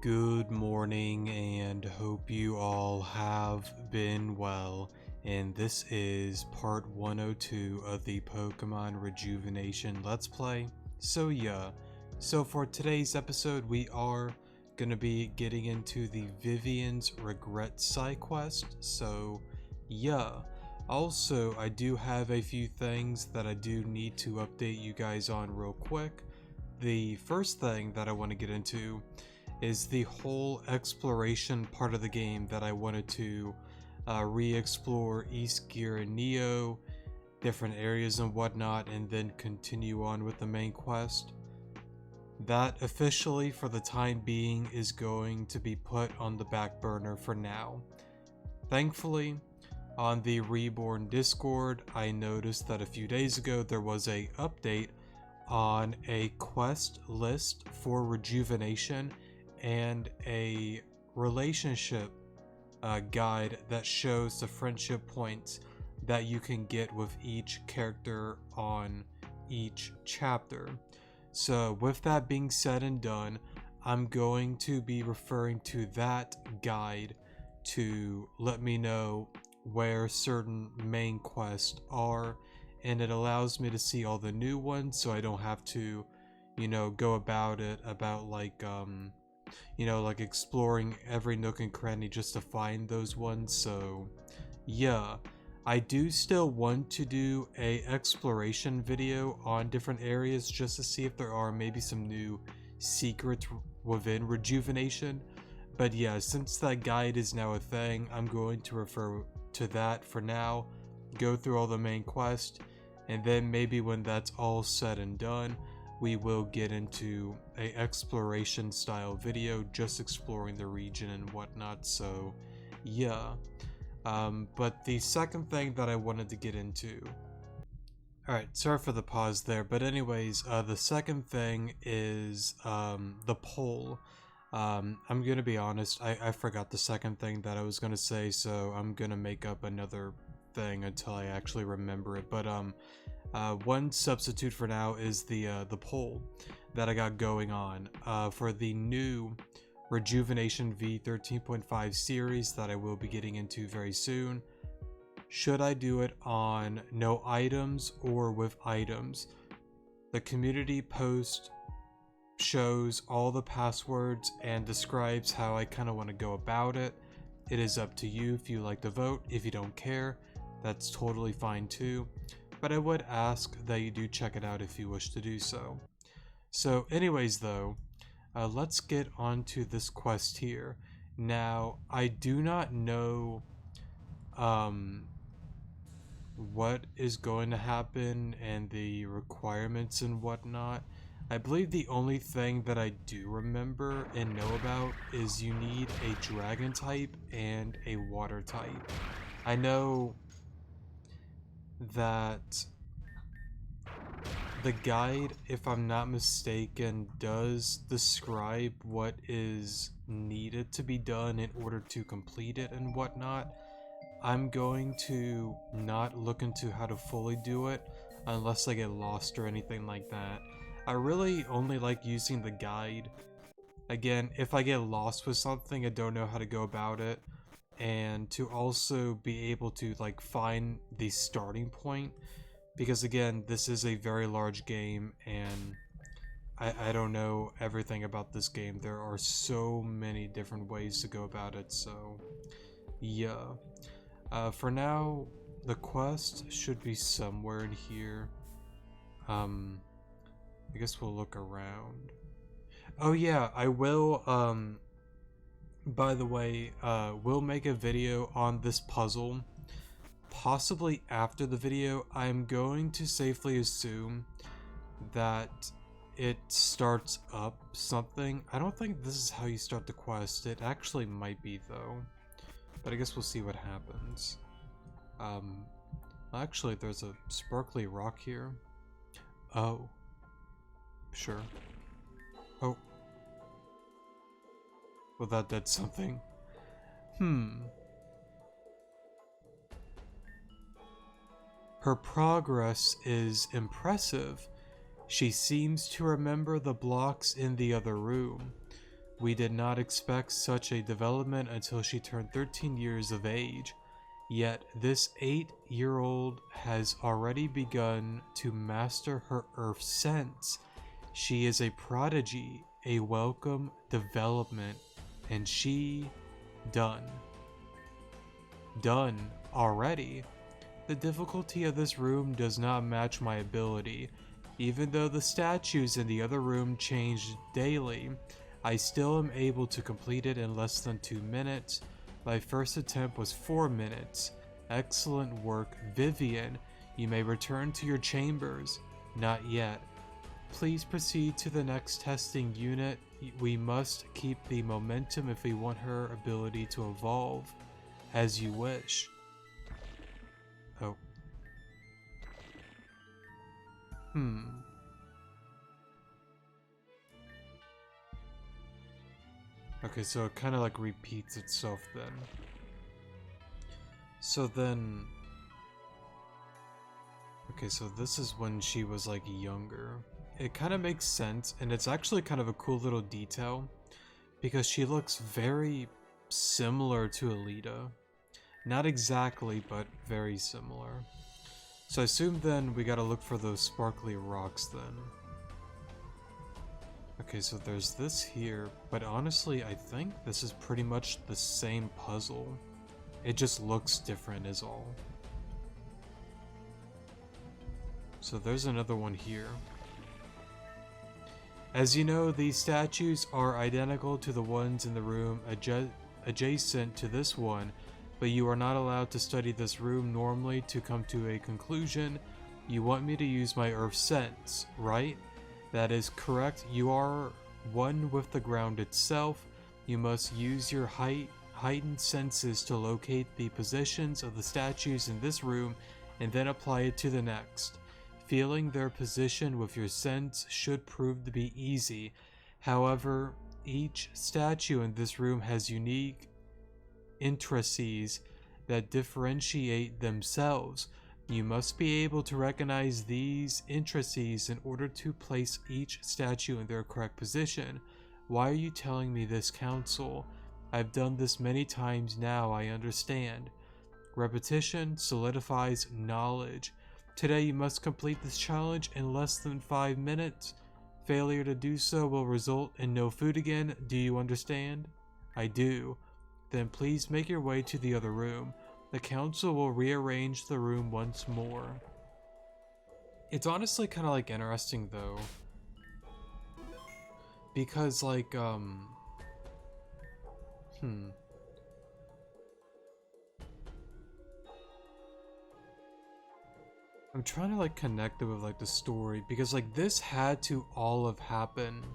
Good morning and hope you all have been well, and this is part 102 of the Pokemon Rejuvenation Let's Play. So for today's episode we are going to be getting into the Vivian's Regret side quest, Also, I do have a few things that I do need to update you guys on real quick. The first thing that I want to get into is the whole exploration part of the game that I wanted to re-explore East Gear and Neo, different areas and whatnot, and then continue on with the main quest. That officially, for the time being, is going to be put on the back burner for now. Thankfully, on the Reborn Discord, I noticed that a few days ago there was a update on a quest list for Rejuvenation and a relationship guide that shows the friendship points that you can get with each character on each chapter. So with that being said and done, I'm going to be referring to that guide to let me know where certain main quests are, and it allows me to see all the new ones so I don't have to, go about it like exploring every nook and cranny just to find those ones. So yeah, I do still want to do a exploration video on different areas just to see if there are maybe some new secrets within Rejuvenation. But yeah, since that guide is now a thing, I'm going to refer to that for now, go through all the main quests, and then maybe when that's all said and done, we will get into a exploration style video just exploring the region and whatnot. So yeah, but the second thing that I wanted to get into, alright, sorry for the pause there, but anyways, the second thing is the poll. I'm gonna be honest, I forgot the second thing that I was gonna say, so I'm gonna make up another thing until I actually remember it. But one substitute for now is the poll that I got going on for the new Rejuvenation V13.5 series that I will be getting into very soon. Should I do it on no items or with items? The community post shows all the passwords and describes how I kind of want to go about it. It is up to you if you like to vote. If you don't care, that's totally fine too, but I would ask that you do check it out if you wish to do so. So anyways though, let's get on to this quest here. Now, I do not know what is going to happen and the requirements and whatnot. I believe the only thing that I do remember and know about is you need a dragon type and a water type. I know that the guide, if I'm not mistaken, does describe what is needed to be done in order to complete it and whatnot. I'm going to not look into how to fully do it unless I get lost or anything like that. I really only like using the guide. Again, if I get lost with something, I don't know how to go about it, and to also be able to like find the starting point, because again, this is a very large game and I don't know everything about this game. There are so many different ways to go about it, so yeah. For now, the quest should be somewhere in here. I guess we'll look around. Oh yeah, I will, by the way, we'll make a video on this puzzle. Possibly after the video. I'm going to safely assume that it starts up something. I don't think this is how you start the quest. It actually might be though. But I guess we'll see what happens. Actually, there's a sparkly rock here. Oh. Sure. Oh. Well, that did something. Her progress is impressive. She seems to remember the blocks in the other room. We did not expect such a development until she turned 13 years of age. Yet this 8-year-old has already begun to master her earth sense. She is a prodigy, a welcome development, and she done. Done already. The difficulty of this room does not match my ability. Even though the statues in the other room change daily, I still am able to complete it in less than 2 minutes. My first attempt was 4 minutes. Excellent work, Vivien. You may return to your chambers. Not yet. Please proceed to the next testing unit. We must keep the momentum if we want her ability to evolve. As you wish. Oh. Okay, so it kind of like repeats itself then. So then... Okay, so this is when she was like younger. It kind of makes sense, and it's actually kind of a cool little detail because she looks very similar to Alita. Not exactly, but very similar. So I assume then we gotta look for those sparkly rocks then. Okay, so there's this here, but honestly I think this is pretty much the same puzzle. It just looks different is all. So there's another one here. As you know, these statues are identical to the ones in the room adjacent to this one, but you are not allowed to study this room normally to come to a conclusion. You want me to use my earth sense, right? That is correct. You are one with the ground itself. You must use your heightened senses to locate the positions of the statues in this room and then apply it to the next. Feeling their position with your sense should prove to be easy. However, each statue in this room has unique intricacies that differentiate themselves. You must be able to recognize these intricacies in order to place each statue in their correct position. Why are you telling me this, Council? I've done this many times now, I understand. Repetition solidifies knowledge. Today you must complete this challenge in less than 5 minutes. Failure to do so will result in no food again. Do you understand? I do. Then please make your way to the other room. The council will rearrange the room once more. It's honestly kind of like interesting though. Because like, I'm trying to like connect it with like the story because like this had to all have happened,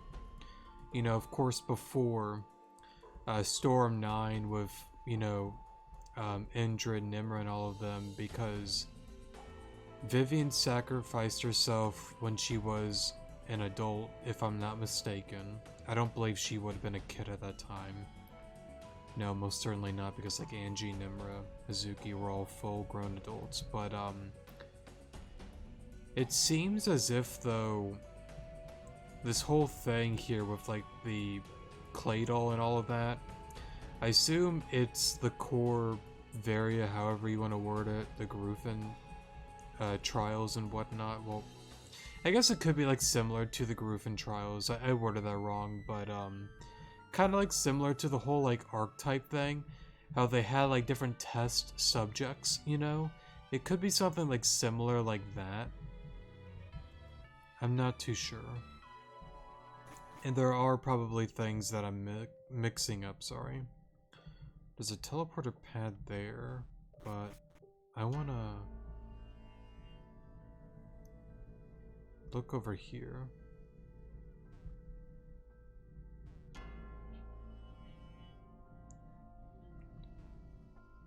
you know, of course before Storm 9 with, you know, Indra, Nimra and all of them, because Vivien sacrificed herself when she was an adult, if I'm not mistaken. I don't believe she would have been a kid at that time. No, most certainly not, because like Angie, Nimra, Hazuki were all full-grown adults, but it seems as if, though, this whole thing here with, like, the clay doll and all of that, I assume it's the core Varia, however you want to word it, the Griffin trials and whatnot. Well, I guess it could be, like, similar to the Griffin trials. I worded that wrong, but, kind of, like, similar to the whole, like, archetype thing. How they had, like, different test subjects, you know? It could be something, like, similar like that. I'm not too sure. And there are probably things that I'm mixing up, sorry. There's a teleporter pad there, but I want to look over here.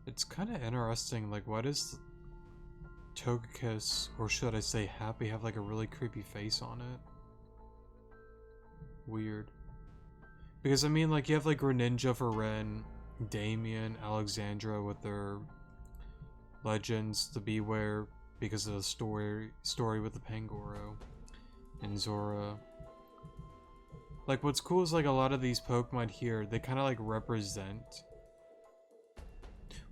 It's kind of interesting, like what is Togekiss, or should I say Happy, have like a really creepy face on it? Weird. Because I mean, like you have like Greninja for Ren, Damien, Alexandra with their legends, the Beware because of the story with the Pangoro, and Zora. Like, what's cool is, like, a lot of these Pokemon here, they kind of, like, represent...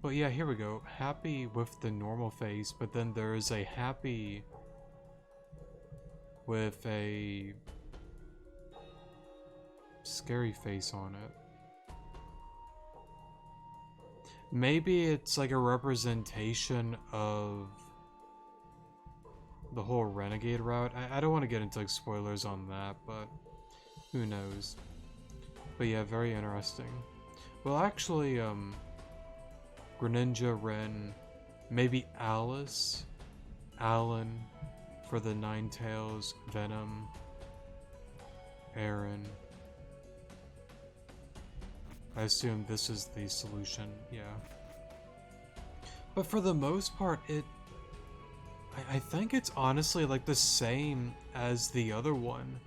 Well, yeah, here we go. Happy with the normal face, but then there's a happy with a scary face on it. Maybe it's like a representation of the whole Renegade route. I don't want to get into like spoilers on that, but who knows. But yeah, very interesting. Well, actually, Greninja, Ren, maybe Alice, Alan for the Ninetales, Venom, Aaron. I assume this is the solution, yeah. But for the most part, I think it's honestly like the same as the other one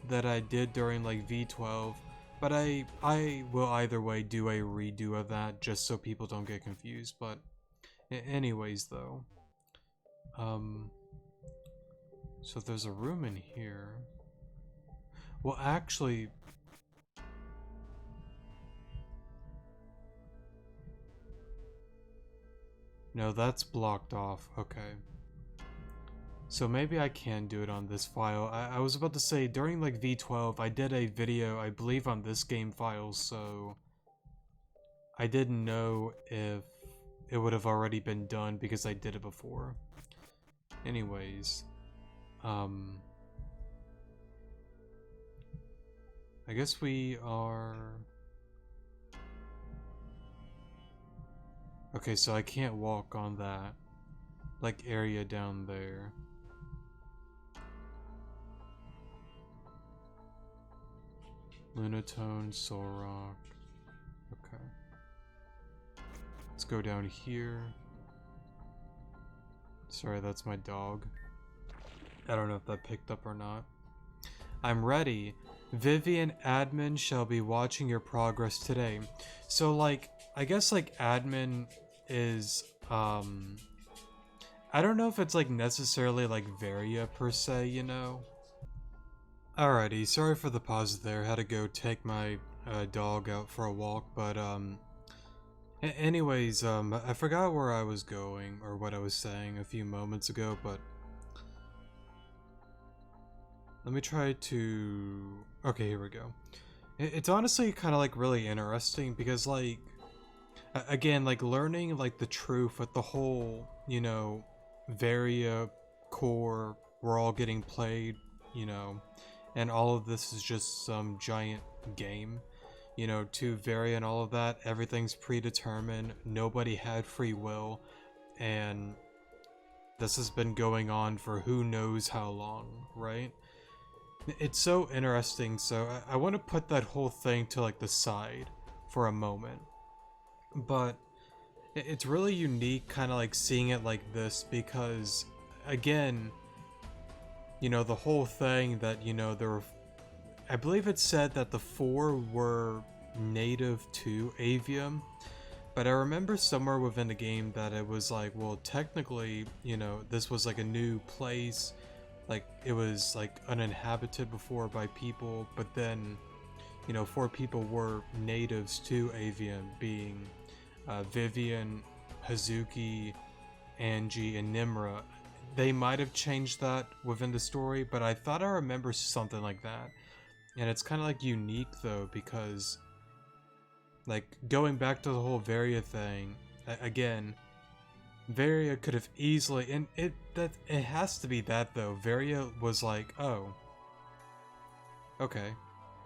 that I did during like V12. But I will either way do a redo of that just so people don't get confused. But anyways though. So there's a room in here. Well, actually... No, that's blocked off. Okay. So maybe I can do it on this file. I was about to say, during like V12, I did a video, I believe, on this game file, so... I didn't know if it would have already been done because I did it before. Anyways. I guess we are... Okay, so I can't walk on that, like, area down there. Lunatone, Solrock. Okay. Let's go down here. Sorry, that's my dog. I don't know if that picked up or not. I'm ready. Vivien admin shall be watching your progress today. So, like, I guess, like, admin is, I don't know if it's, like, necessarily, like, Varia per se, you know? Alrighty, sorry for the pause there. Had to go take my dog out for a walk, but, anyways, I forgot where I was going, or what I was saying a few moments ago, but let me try to... Okay, here we go. It's honestly kind of, like, really interesting, because, like, again, like, learning, like, the truth with the whole, you know, Varia core, we're all getting played, you know, and all of this is just some giant game, you know, to Varia and all of that, everything's predetermined, nobody had free will, and this has been going on for who knows how long, right? It's so interesting, so I want to put that whole thing to, like, the side for a moment. But it's really unique kind of like seeing it like this because, again, you know, the whole thing that, you know, there were, I believe it said that the 4 were native to Avium, but I remember somewhere within the game that it was like, well, technically, you know, this was like a new place, like it was like uninhabited before by people, but then, you know, 4 people were natives to Avium, being Vivien, Hazuki, Angie, and Nimra. They might have changed that within the story, but I thought I remember something like that. And it's kind of like unique though, because like going back to the whole Varia thing, again, Varia could have easily, and it has to be that though. Varia was like, oh, okay,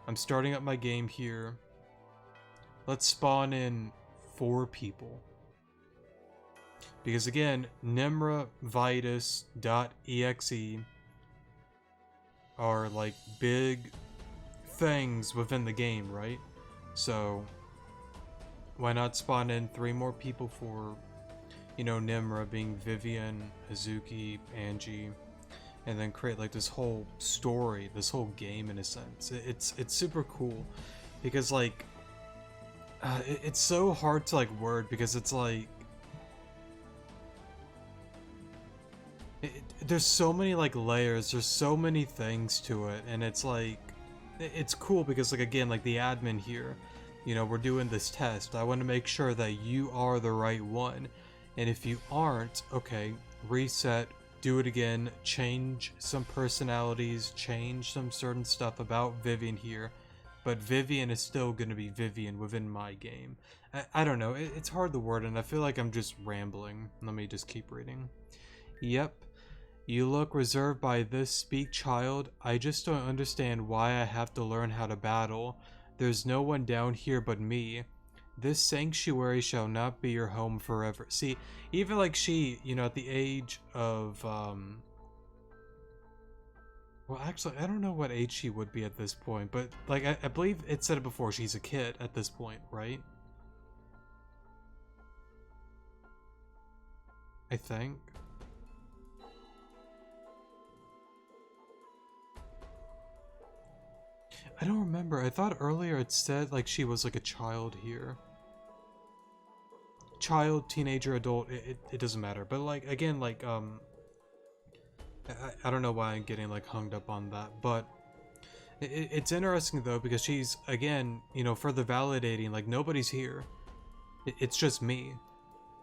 I'm starting up my game here. Let's spawn in 4 people. Because again, Nimra, Vitus.exe are like big things within the game, right? So why not spawn in 3 more people for, you know, Nimra, being Vivien, Hazuki, Angie, and then create like this whole story, this whole game in a sense. It's super cool because like it's so hard to like word because it's like there's so many like layers, there's so many things to it, and it's like it's cool because, like, again, like the admin here, you know, we're doing this test. I want to make sure that you are the right one. And if you aren't, okay, reset, do it again, change some personalities, change some certain stuff about Vivien here. But Vivien is still going to be Vivien within my game. I don't know, it's hard to word, and I feel like I'm just rambling. Let me just keep reading. Yep. You look reserved by this speak child. I just don't understand why I have to learn how to battle. There's no one down here but me. This sanctuary shall not be your home forever. See, even like she, you know, at the age of, well, actually, I don't know what age she would be at this point, but like, I believe it said it before, she's a kid at this point, right? I think. I don't remember. I thought earlier it said like she was like a child here. Child, teenager, adult, it doesn't matter. But like, again, like, I don't know why I'm getting like hung up on that, but it's interesting though, because she's, again, you know, further validating, like, nobody's here. It's just me,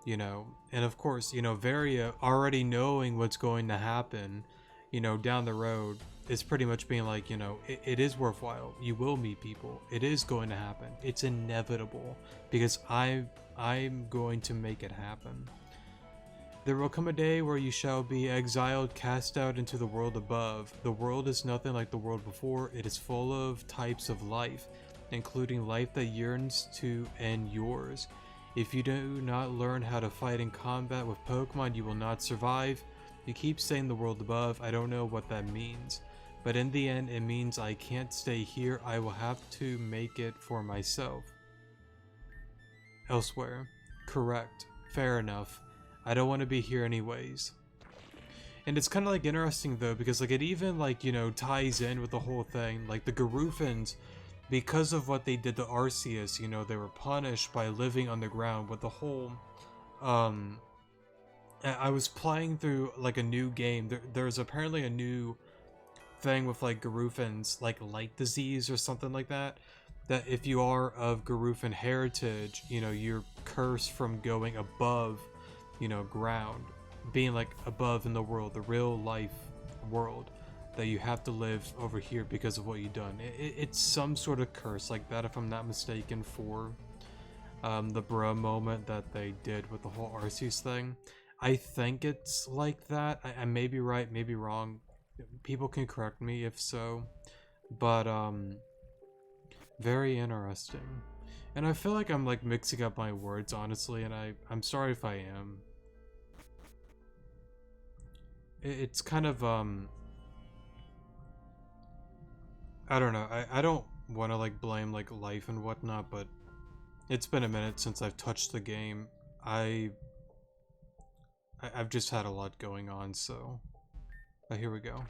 you know. And of course, you know, Varia already knowing what's going to happen, you know, down the road, is pretty much being like, you know, it is worthwhile. You will meet people. It is going to happen. It's inevitable, because I'm going to make it happen. There will come a day where you shall be exiled, cast out into the world above. The world is nothing like the world before. It is full of types of life, including life that yearns to end yours. If you do not learn how to fight in combat with Pokemon, you will not survive. You keep saying the world above. I don't know what that means. But in the end, it means I can't stay here. I will have to make it for myself. Elsewhere. Correct. Fair enough. I don't want to be here anyways. And it's kind of like interesting though, because like it even like, you know, ties in with the whole thing. Like the Garufans, because of what they did to Arceus, you know, they were punished by living underground with the whole, I was playing through like a new game. There's apparently a new thing with like Garufans, like light disease or something like that. That if you are of Garufan heritage, you know, you're cursed from going above, you know, ground, being like above in the world, the real life world, that you have to live over here because of what you've done. It's some sort of curse like that, if I'm not mistaken, for the bro moment that they did with the whole Arceus thing. I think it's like that. I may be right, maybe wrong. People can correct me if so, but very interesting. And I feel like I'm like mixing up my words, honestly, and I'm sorry if I am. It's kind of I don't know. I don't want to like blame like life and whatnot, but it's been a minute since I've touched the game. I've just had a lot going on, so here we go.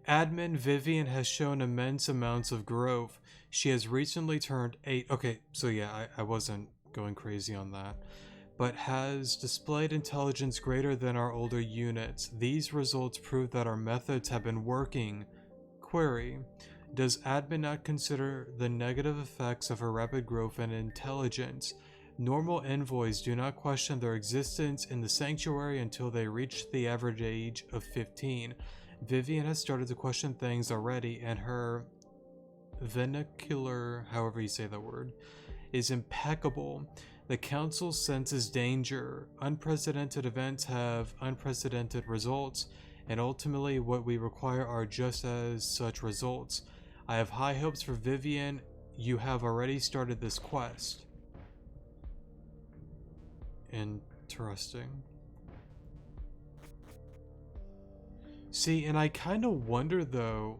Admin Vivien has shown immense amounts of growth. She has recently turned 8. Okay, so yeah, I wasn't going crazy on that. But has displayed intelligence greater than our older units. These results prove that our methods have been working. Query: does admin not consider the negative effects of her rapid growth and intelligence? Normal envoys do not question their existence in the sanctuary until they reach the average age of 15. Vivien has started to question things already, and her vernacular, however you say that word, is impeccable. The council senses danger. Unprecedented events have unprecedented results, and ultimately what we require are just as such results. I have high hopes for Vivien. You have already started this quest. Interesting. See, and I kind of wonder though,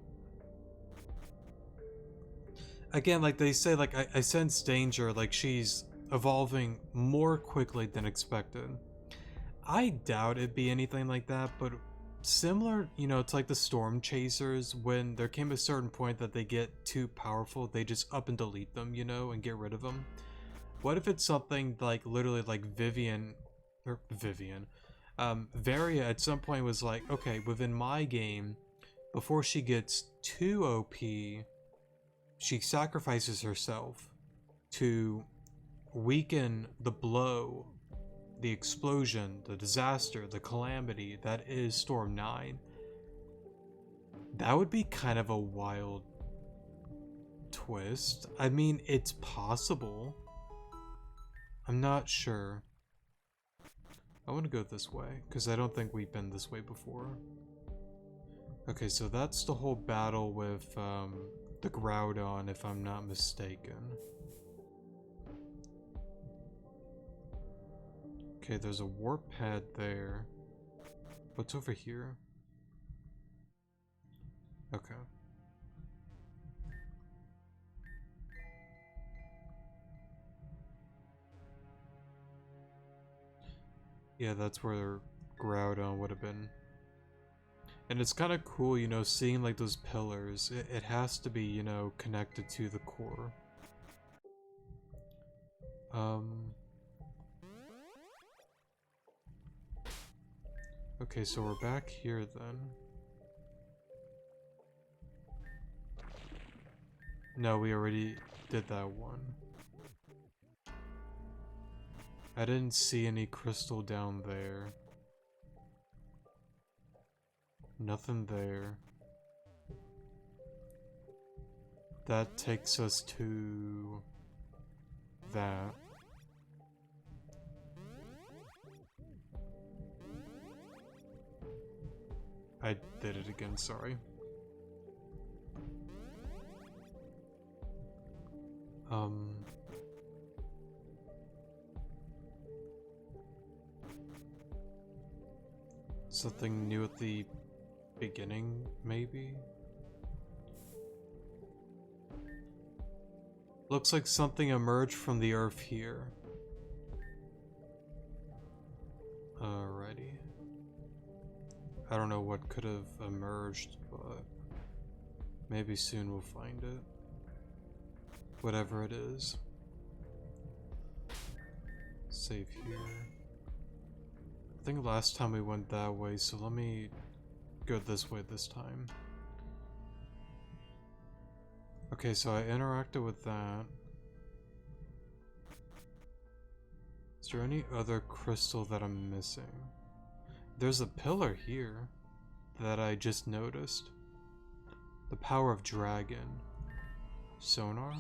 again, like they say, like I sense danger, like she's evolving more quickly than expected. I doubt it'd be anything like that, but similar, you know, it's like the storm chasers, when there came a certain point that they get too powerful, they just up and delete them, you know, and get rid of them. What if it's something like literally like Vivien, Varia at some point was like, okay, within my game, before she gets too OP, she sacrifices herself to weaken the blow, the explosion, the disaster, the calamity that is Storm 9. That would be kind of a wild twist. I mean, it's possible. I'm not sure. I want to go this way, because I don't think we've been this way before. Okay, so that's the whole battle with the Groudon, if I'm not mistaken. Okay, there's a warp pad there. What's over here? Okay. Yeah, that's where Groudon would have been. And it's kind of cool, you know, seeing like those pillars. It has to be, you know, connected to the core. Okay, so we're back here then. No, we already did that one. I didn't see any crystal down there. Nothing there. That takes us to that. I did it again, sorry. Something new at the beginning, maybe? Looks like something emerged from the earth here. Alrighty. I don't know what could have emerged, but maybe soon we'll find it. Whatever it is. Save here. I think last time we went that way, so let me go this way this time. Okay, so I interacted with that. Is there any other crystal that I'm missing? There's a pillar here that I just noticed. The power of dragon. Sonar?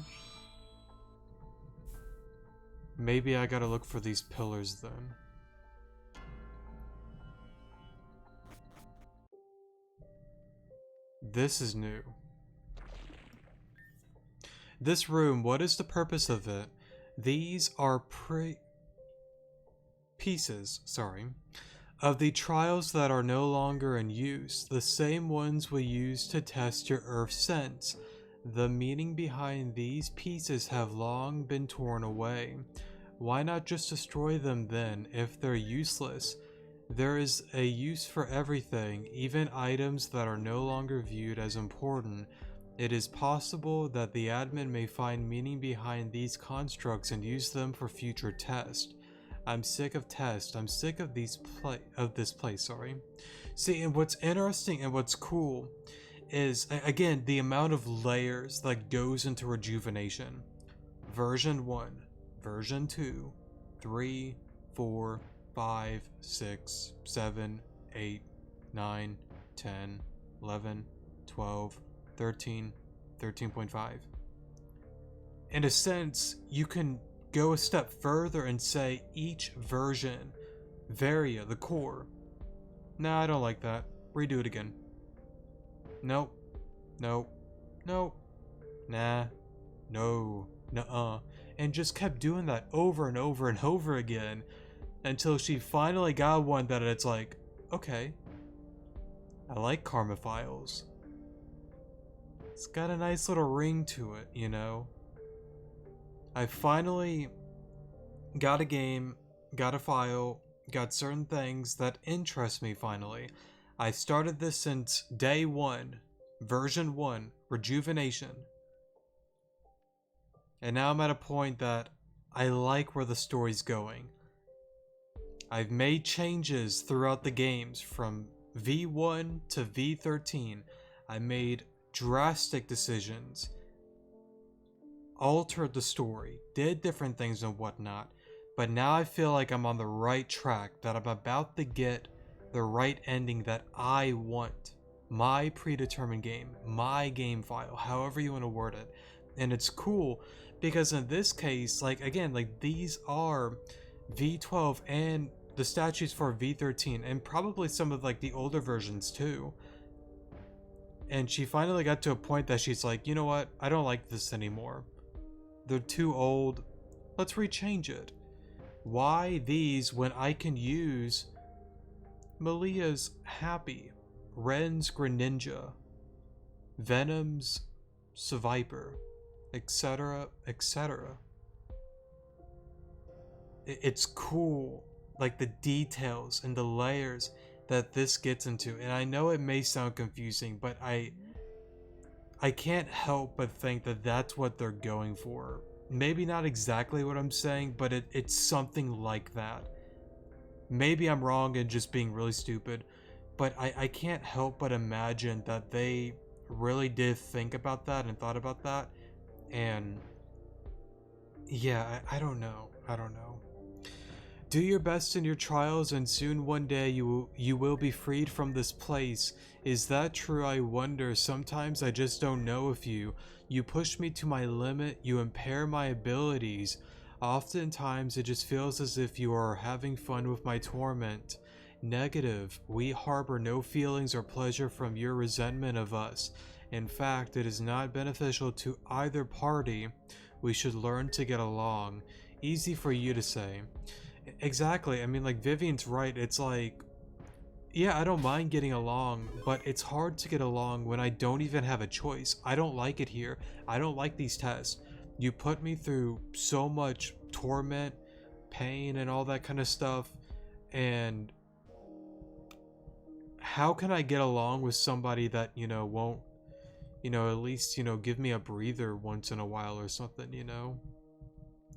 Maybe I gotta look for these pillars then. This is new. This room, what is the purpose of it? These are pieces, of the trials that are no longer in use, the same ones we use to test your earth sense. The meaning behind these pieces have long been torn away. Why not just destroy them then, if they're useless? There is a use for everything, even items that are no longer viewed as important. It is possible that the admin may find meaning behind these constructs and use them for future tests. I'm sick of tests. I'm sick of this place, sorry. See, and what's interesting and what's cool is, again, the amount of layers that goes into Rejuvenation. Version 1, version 2, 3, 4, 5, 6, 7, 8, 9, 10, 11, 12, 13, 13.5. In a sense, you can go a step further and say each version, Varia, the core. Nah, I don't like that. Redo it again. Nope. Nope. Nope. Nah. No. Nuh-uh. And just kept doing that over and over and over again until she finally got one that it's like, okay, I like Karma Files. It's got a nice little ring to it, you know? I finally got a game, got a file, got certain things that interest me finally. I started this since day 1, version 1, Rejuvenation. And now I'm at a point that I like where the story's going. I've made changes throughout the games from V1 to V13. I made drastic decisions, altered the story, did different things and whatnot, but now I feel like I'm on the right track, that I'm about to get the right ending that I want. My predetermined game, my game file, however you want to word it. And it's cool because in this case, like again, like these are V12 and the statues for V13 and probably some of like the older versions too. And she finally got to a point that she's like, you know what? I don't like this anymore. They're too old. Let's rechange it. Why these when I can use Malia's Happy, Ren's Greninja, Venom's Seviper, etc., etc. It's cool, like the details and the layers that this gets into. And I know it may sound confusing, but I can't help but think that that's what they're going for. Maybe not exactly what I'm saying, but it's something like that. Maybe I'm wrong and just being really stupid, but I can't help but imagine that they really did think about that and thought about that. And yeah, I don't know. I don't know. Do your best in your trials, and soon one day you will be freed from this place. Is that true? I wonder. Sometimes I just don't know if you push me to my limit, you impair my abilities. Oftentimes it just feels as if you are having fun with my torment. Negative. We harbor no feelings or pleasure from your resentment of us. In fact, it is not beneficial to either party. We should learn to get along. Easy for you to say. Exactly. I mean, like, Vivian's right. It's like, yeah, I don't mind getting along, but it's hard to get along when I don't even have a choice. I don't like it here. I don't like these tests. You put me through so much torment, pain, and all that kind of stuff, and how can I get along with somebody that, won't, at least, give me a breather once in a while or something,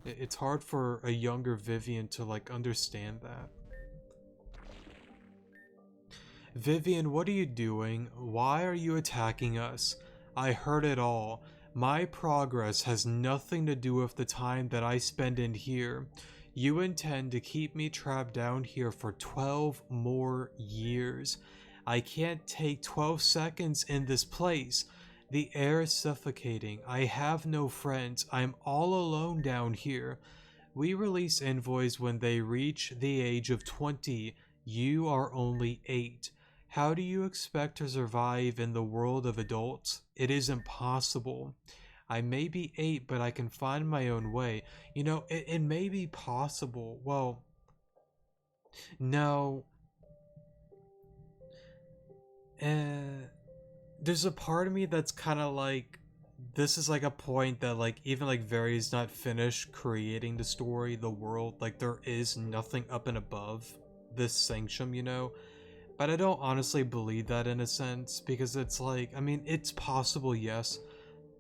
It's hard for a younger Vivien to, like, understand that. Vivien, what are you doing? Why are you attacking us? I heard it all. My progress has nothing to do with the time that I spend in here. You intend to keep me trapped down here for 12 more years. I can't take 12 seconds in this place. The air is suffocating. I have no friends. I'm all alone down here. We release envoys when they reach the age of 20. You are only 8. How do you expect to survive in the world of adults? It is impossible. I may be 8, but I can find my own way. It may be possible. Well, no. There's a part of me that's kind of like, this is like a point that, like, even like Veri's not finished creating the story, the world. Like, there is nothing up and above this sanctum, But I don't honestly believe that in a sense, because it's like, I mean, it's possible, yes,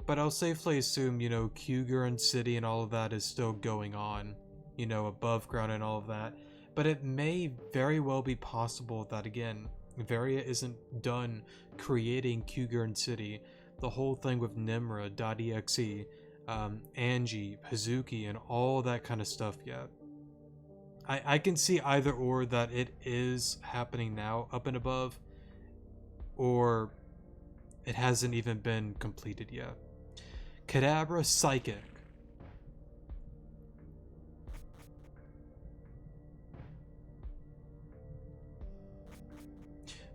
but I'll safely assume, Kyugerin City and all of that is still going on, above ground and all of that. But it may very well be possible that, again, Varia isn't done creating Kyugerin City, the whole thing with Nimra.exe, Angie, Hazuki, and all that kind of stuff yet. I can see either or, that it is happening now up and above, or it hasn't even been completed yet. Kadabra Psychic.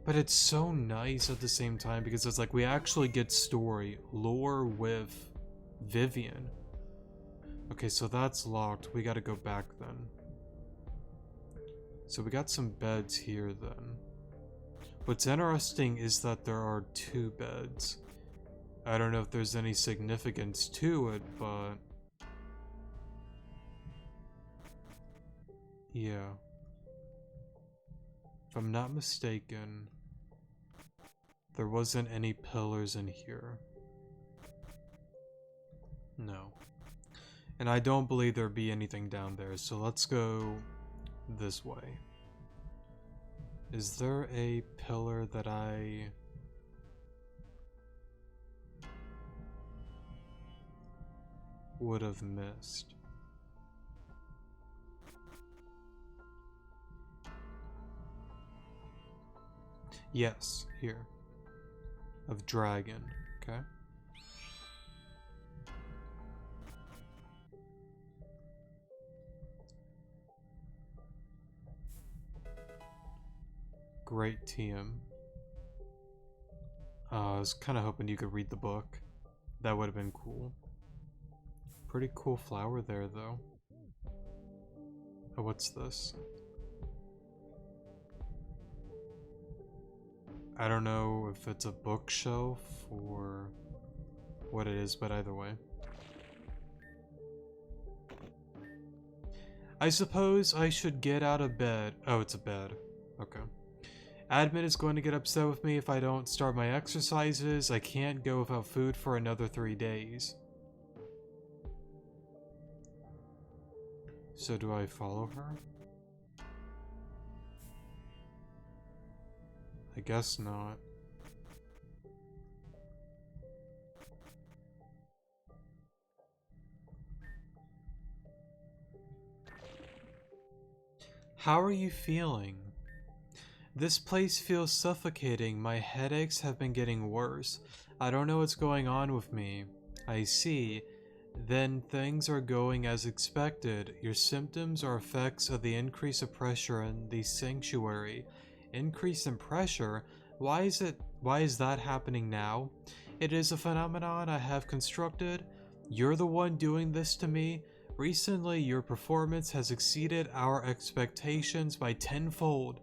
But it's so nice at the same time because it's like we actually get story, lore with Vivien. Okay, so that's locked. We gotta go back then. So we got some beds here then. What's interesting is that there are 2 beds. I don't know if there's any significance to it, but yeah. If I'm not mistaken, there wasn't any pillars in here. No. And I don't believe there'd be anything down there, so let's go this way. Is there a pillar that I would have missed. Yes, here. Of dragon, okay? Great TM. I was kind of hoping you could read the book. That would have been cool. Pretty cool flower there, though. Oh, what's this? I don't know if it's a bookshelf or what it is, but either way. I suppose I should get out of bed. Oh, it's a bed. Okay. Admin is going to get upset with me if I don't start my exercises. I can't go without food for another 3 days. So do I follow her? I guess not. How are you feeling? This place feels suffocating. My headaches have been getting worse. I don't know what's going on with me. I see. Then things are going as expected. Your symptoms are effects of the increase of pressure in the sanctuary. Increase in pressure? Why is that happening now? It is a phenomenon I have constructed. You're the one doing this to me. Recently, your performance has exceeded our expectations by tenfold,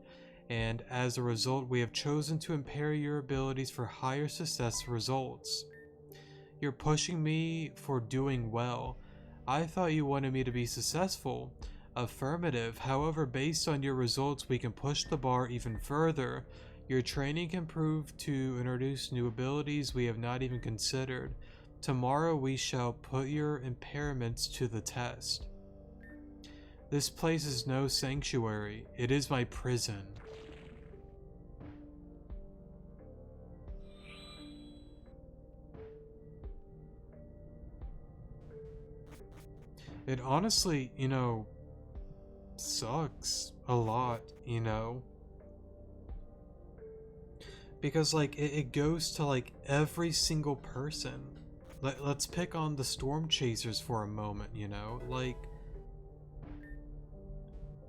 and as a result, we have chosen to impair your abilities for higher success results. You're pushing me for doing well. I thought you wanted me to be successful. Affirmative. However, based on your results, we can push the bar even further. Your training can prove to introduce new abilities we have not even considered. Tomorrow we shall put your impairments to the test. This place is no sanctuary. It is my prison. It honestly, sucks a lot, because it goes to like every single person. Let's pick on the storm chasers for a moment,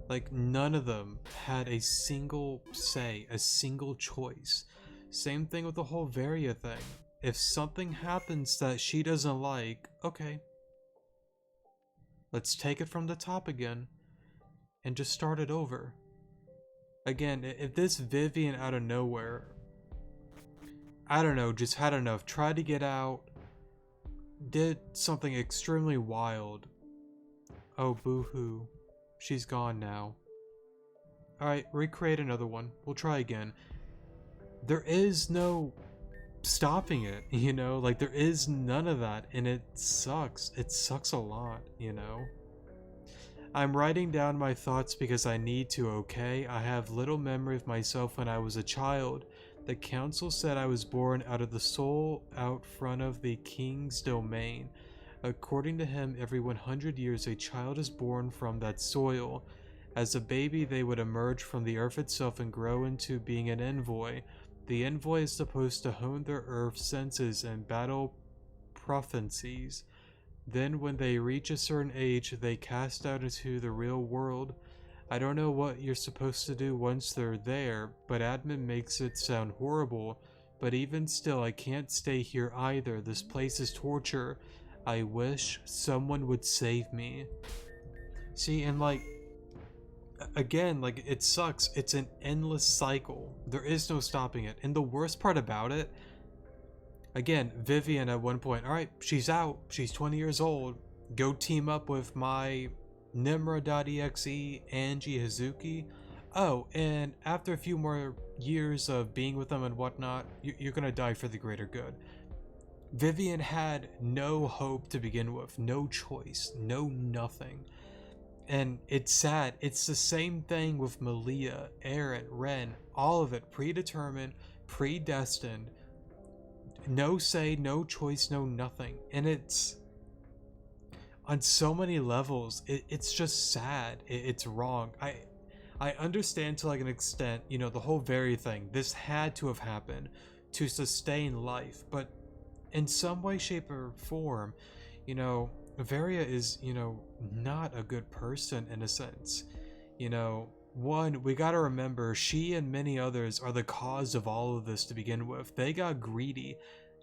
like none of them had a single say, a single choice. Same thing with the whole Varia thing. If something happens that she doesn't like, okay, let's take it from the top again and just start it over. Again, if this Vivien out of nowhere, I don't know, just had enough, tried to get out, did something extremely wild. Oh, boo-hoo. She's gone now. Alright, recreate another one. We'll try again. There is no stopping it, like there is none of that, and it sucks. It sucks a lot, I'm writing down my thoughts because I need to, okay? I have little memory of myself when I was a child. The council said I was born out of the soul out front of the king's domain. According to him, every 100 years a child is born from that soil. As a baby, they would emerge from the earth itself and grow into being an envoy. The envoy is supposed to hone their earth senses and battle prophecies. Then when they reach a certain age, they cast out into the real world. I don't know what you're supposed to do once they're there, but admin makes it sound horrible. But even still, I can't stay here either. This place is torture. I wish someone would save me. See, and again, it sucks. It's an endless cycle. There is no stopping it. And the worst part about it, again, Vivien at one point, alright, she's out. She's 20 years old. Go team up with my Nimra.exe, Angie Hazuki. Oh, and after a few more years of being with them and whatnot, you're gonna die for the greater good. Vivien had no hope to begin with, no choice, no nothing. And it's sad. It's the same thing with Malia, Aaron, Ren, all of it predetermined, predestined, no say, no choice, no nothing. And it's on so many levels, it's just sad. It's wrong. I understand to like an extent, you know, the whole very thing. This had to have happened to sustain life, but in some way, shape, or form, you know, Varia is, you know, not a good person in a sense. You know, one, we gotta remember she and many others are the cause of all of this to begin with. They got greedy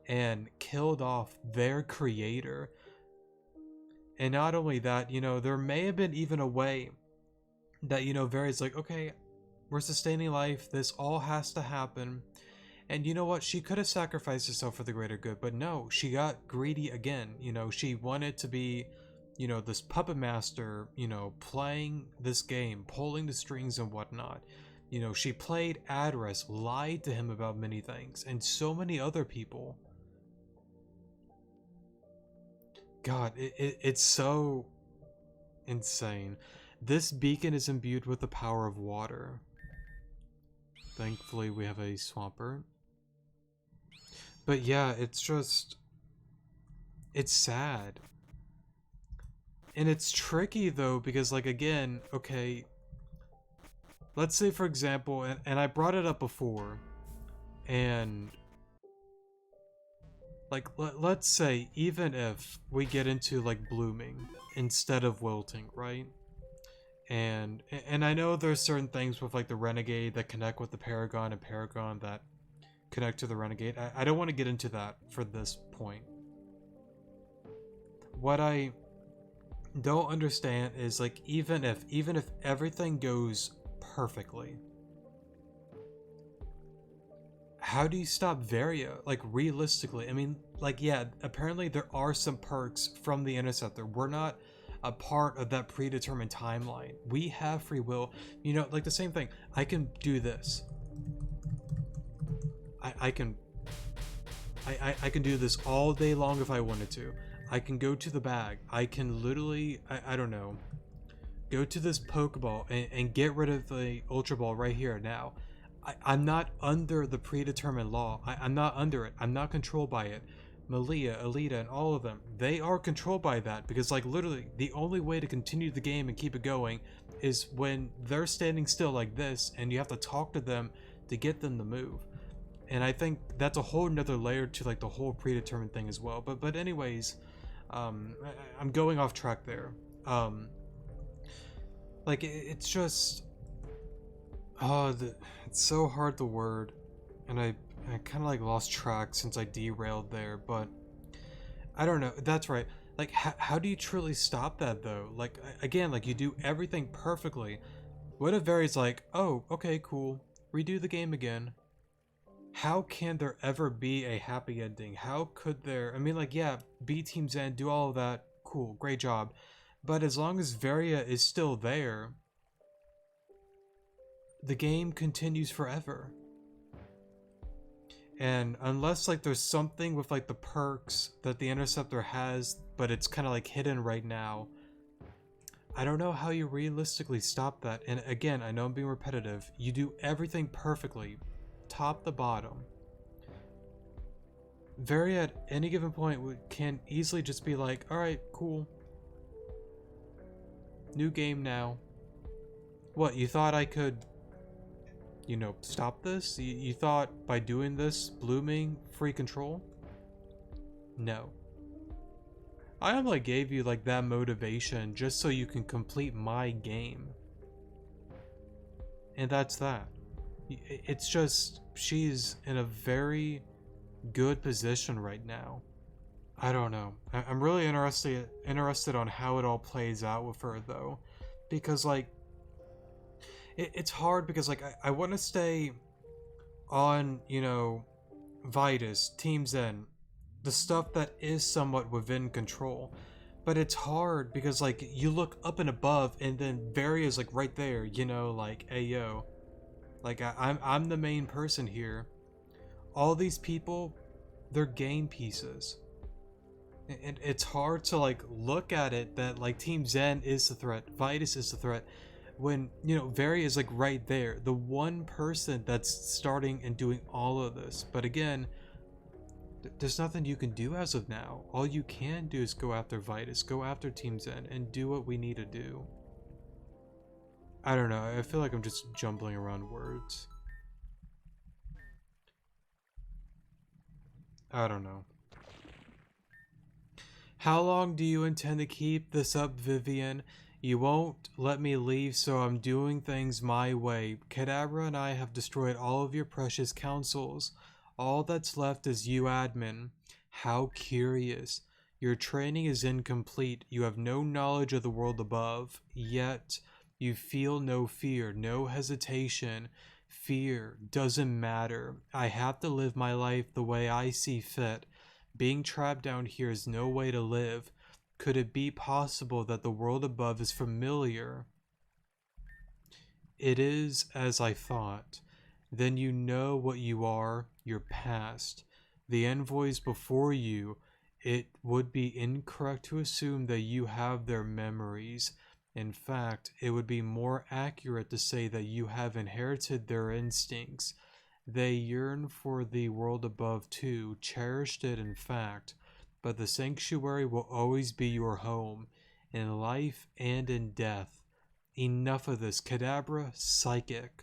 and killed off their creator. And not only that, you know, there may have been even a way that, you know, Varia's like, okay, we're sustaining life, this all has to happen. And you know what? She could have sacrificed herself for the greater good, but no, she got greedy again. You know, she wanted to be, you know, this puppet master, you know, playing this game, pulling the strings and whatnot. You know, she played Adress, lied to him about many things, and so many other people. God, it's so insane. This beacon is imbued with the power of water. Thankfully, we have a Swampert. But yeah, it's just... it's sad. And it's tricky, though, because, like, again, okay... let's say, for example, and I brought it up before, and... like, let's say, even if we get into, like, blooming instead of wilting, right? And I know there's certain things with, like, the Renegade that connect with the Paragon and Paragon that connect to the Renegade. I don't want to get into that for this point. What I don't understand is, like, even if everything goes perfectly, how do you stop Varia? Like, realistically, I mean, like, yeah, apparently there are some perks from the Interceptor. We're not a part of that predetermined timeline. We have free will. You know, like the same thing. I can do this. I can do this all day long if I wanted to. I can go to the bag. I can literally, I don't know, go to this Pokeball and get rid of the Ultra Ball right here now. I'm not under the predetermined law. I'm not under it. I'm not controlled by it. Malia, Alita, and all of them, they are controlled by that, because, like, literally the only way to continue the game and keep it going is when they're standing still like this and you have to talk to them to get them to move. And I think that's a whole nother layer to, like, the whole predetermined thing as well. But anyways, I'm going off track there. Like, it's just, it's so hard to word, and I kind of, like, lost track since I derailed there, but I don't know. That's right. Like, how do you truly stop that, though? Like, again, like, you do everything perfectly. What if Vari's like, oh, okay, cool, redo the game again? How can there ever be a happy ending? How could there? I mean, like, yeah, B Team's end, do all of that, cool, great job. But as long as Varia is still there, the game continues forever. And unless, like, there's something with, like, the perks that the Interceptor has, but it's kind of, like, hidden right now, I don't know how you realistically stop that. And again, I know I'm being repetitive. You do everything perfectly, top to bottom. Varia at any given point can easily just be like, alright, cool. New game now. What, you thought I could, you know, stop this? You thought by doing this, blooming, free control? No. I only gave you, like, that motivation just so you can complete my game. And that's that. It's just, she's in a very good position right now. I don't know. I'm really interested on how it all plays out with her, though. Because, like, it's hard because, like, I want to stay on, you know, Vitus, Team Zen, the stuff that is somewhat within control. But it's hard because, like, you look up and above and then Varia's, like, right there, you know, like, hey, yo. Like, I'm the main person here. All these people, they're game pieces. And it's hard to, like, look at it that, like, Team Zen is the threat, Vitus is the threat, when, you know, Varia is, like, right there, the one person that's starting and doing all of this. But again, There's nothing you can do as of now. All you can do is go after Vitus, go after Team Zen, and do what we need to do. I don't know, I feel like I'm just jumbling around words. I don't know. How long do you intend to keep this up, Vivien? You won't let me leave, so I'm doing things my way. Kadabra and I have destroyed all of your precious councils. All that's left is you, admin. How curious. Your training is incomplete. You have no knowledge of the world above. Yet, you feel no fear, no hesitation. Fear doesn't matter. I have to live my life the way I see fit. Being trapped down here is no way to live. Could it be possible that the world above is familiar? It is as I thought. Then you know what you are, your past. The envoys before you, it would be incorrect to assume that you have their memories. In fact, it would be more accurate to say that you have inherited their instincts. They yearn for the world above too, cherished it in fact, but the sanctuary will always be your home, in life and in death. Enough of this, Kadabra, psychic.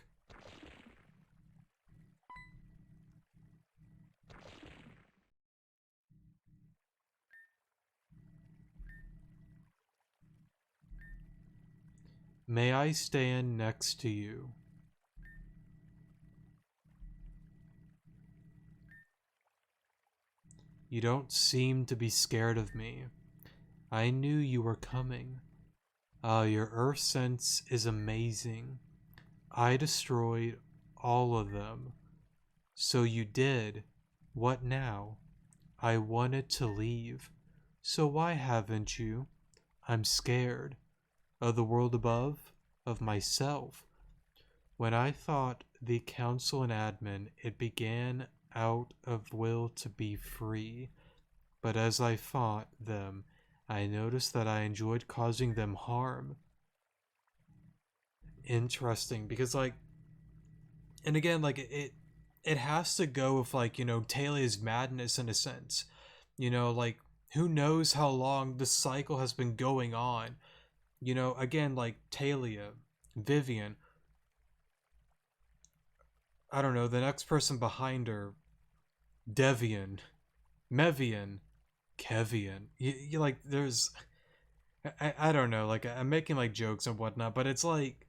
May I stand next to you? You don't seem to be scared of me. I knew you were coming. Your earth sense is amazing. I destroyed all of them. So you did. What now? I wanted to leave. So why haven't you? I'm scared. Of the world above? Of myself. When I thought the council and admin, it began out of will to be free. But as I fought them, I noticed that I enjoyed causing them harm. Interesting, because like, and again, like it has to go with like, you know, Talia's madness in a sense. You know, like who knows how long the cycle has been going on. You know, again, like Talia, Vivien, I don't know, the next person behind her, Devian, Mevian, Kevian. You like, there's, I don't know, like I'm making like jokes and whatnot, but it's like,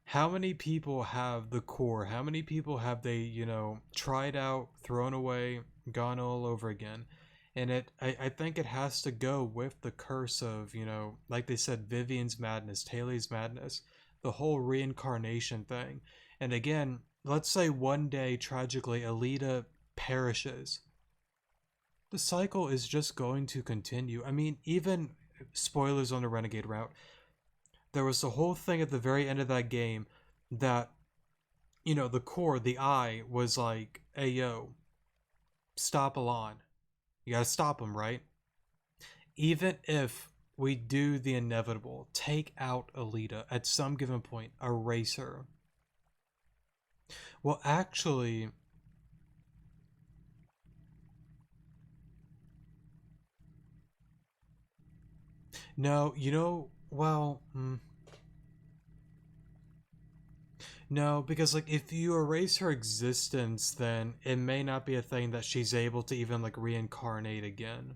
how many people have the core? How many people have they, you know, tried out, thrown away, gone all over again? And I think it has to go with the curse of, you know, like they said, Vivian's madness, Talia's madness, the whole reincarnation thing. And again, let's say one day, tragically, Alita perishes. The cycle is just going to continue. I mean, even spoilers on the Renegade route, there was the whole thing at the very end of that game that, you know, the core, the eye, was like, hey, yo, stop Alon. You gotta stop him, right? Even if we do the inevitable, take out Alita at some given point, erase her. Well, actually, no, you know, well, no, because like if you erase her existence, then it may not be a thing that she's able to even like reincarnate again.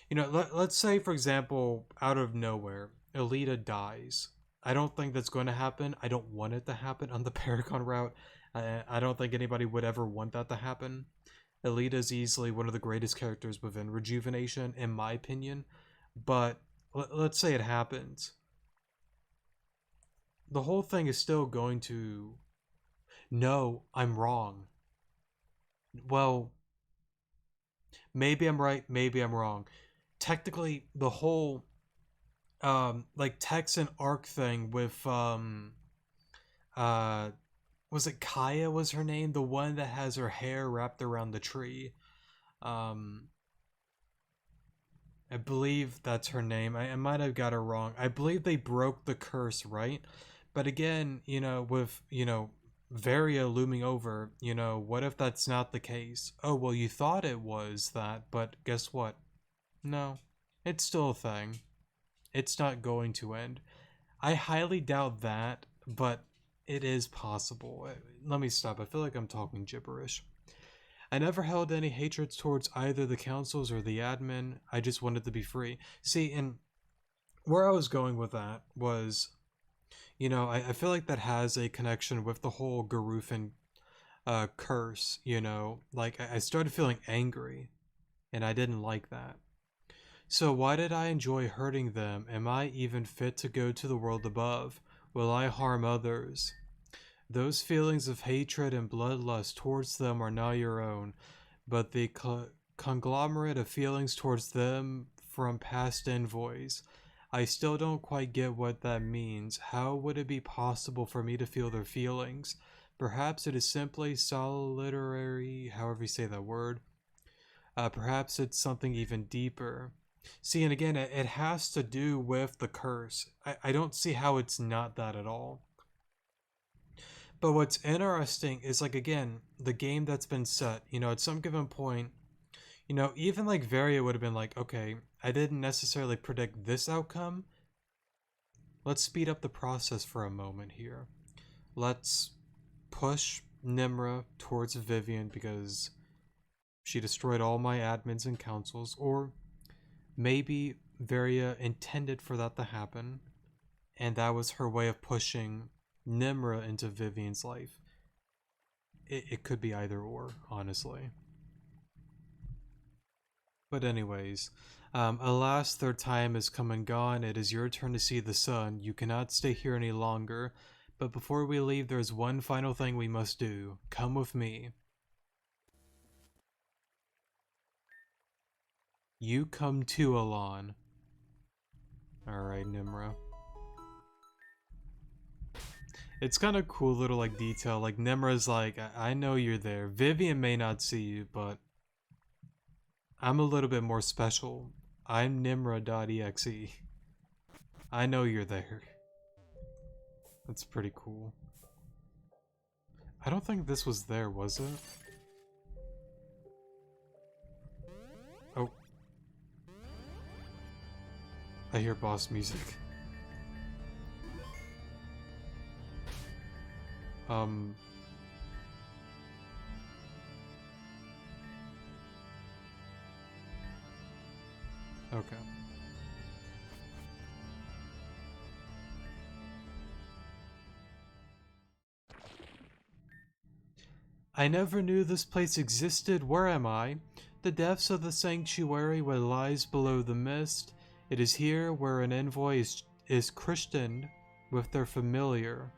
You know, let's say, for example, out of nowhere, Alita dies. I don't think that's going to happen. I don't want it to happen on the Paragon route. I don't think anybody would ever want that to happen. Alita is easily one of the greatest characters within Rejuvenation, in my opinion. But let's say it happens. The whole thing is still going to. No, I'm wrong. Well, maybe I'm right, maybe I'm wrong. Technically, the whole like Texan arc thing with uh was it Kaya was her name? The one that has her hair wrapped around the tree. Um I believe that's her name. I might have got it wrong. I believe they broke the curse, right? But again, you know, with, you know, Varia looming over, you know, what if that's not the case? Oh, well, you thought it was that, but guess what? No, it's still a thing. It's not going to end. I highly doubt that, but it is possible. Let me stop. I feel like I'm talking gibberish. I never held any hatreds towards either the councils or the admin. I just wanted to be free. See, and where I was going with that was, you know, I feel like that has a connection with the whole Garufin curse, you know? Like, I started feeling angry, and I didn't like that. So why did I enjoy hurting them? Am I even fit to go to the world above? Will I harm others? Those feelings of hatred and bloodlust towards them are not your own, but the conglomerate of feelings towards them from past envoys. I still don't quite get what that means. How would it be possible for me to feel their feelings? Perhaps it is simply solitary, however you say that word. Perhaps it's something even deeper. See, and again, it has to do with the curse. I don't see how it's not that at all. But what's interesting is, like, again, the game that's been set, you know, at some given point, you know, even like Varia would have been like, okay, I didn't necessarily predict this outcome. Let's speed up the process for a moment here. Let's push Nimra towards Vivien because she destroyed all my admins and councils, or maybe Varia intended for that to happen, and that was her way of pushing Nimra into Vivien's life. It could be either or, honestly. But anyways, alas, their time has come and gone. It is your turn to see the sun. You cannot stay here any longer. But before we leave, there is one final thing we must do. Come with me. You come too, Alon. Alright, Nimra. It's kind of cool little like detail. Like Nimra's like, I know you're there. Vivien may not see you, but I'm a little bit more special. I'm Nimra.exe. I know you're there. That's pretty cool. I don't think this was there, was it? Oh. I hear boss music. Um... Okay. I never knew this place existed. Where am I? The depths of the sanctuary where lies below the mist. It is here where an envoy is christened with their familiar.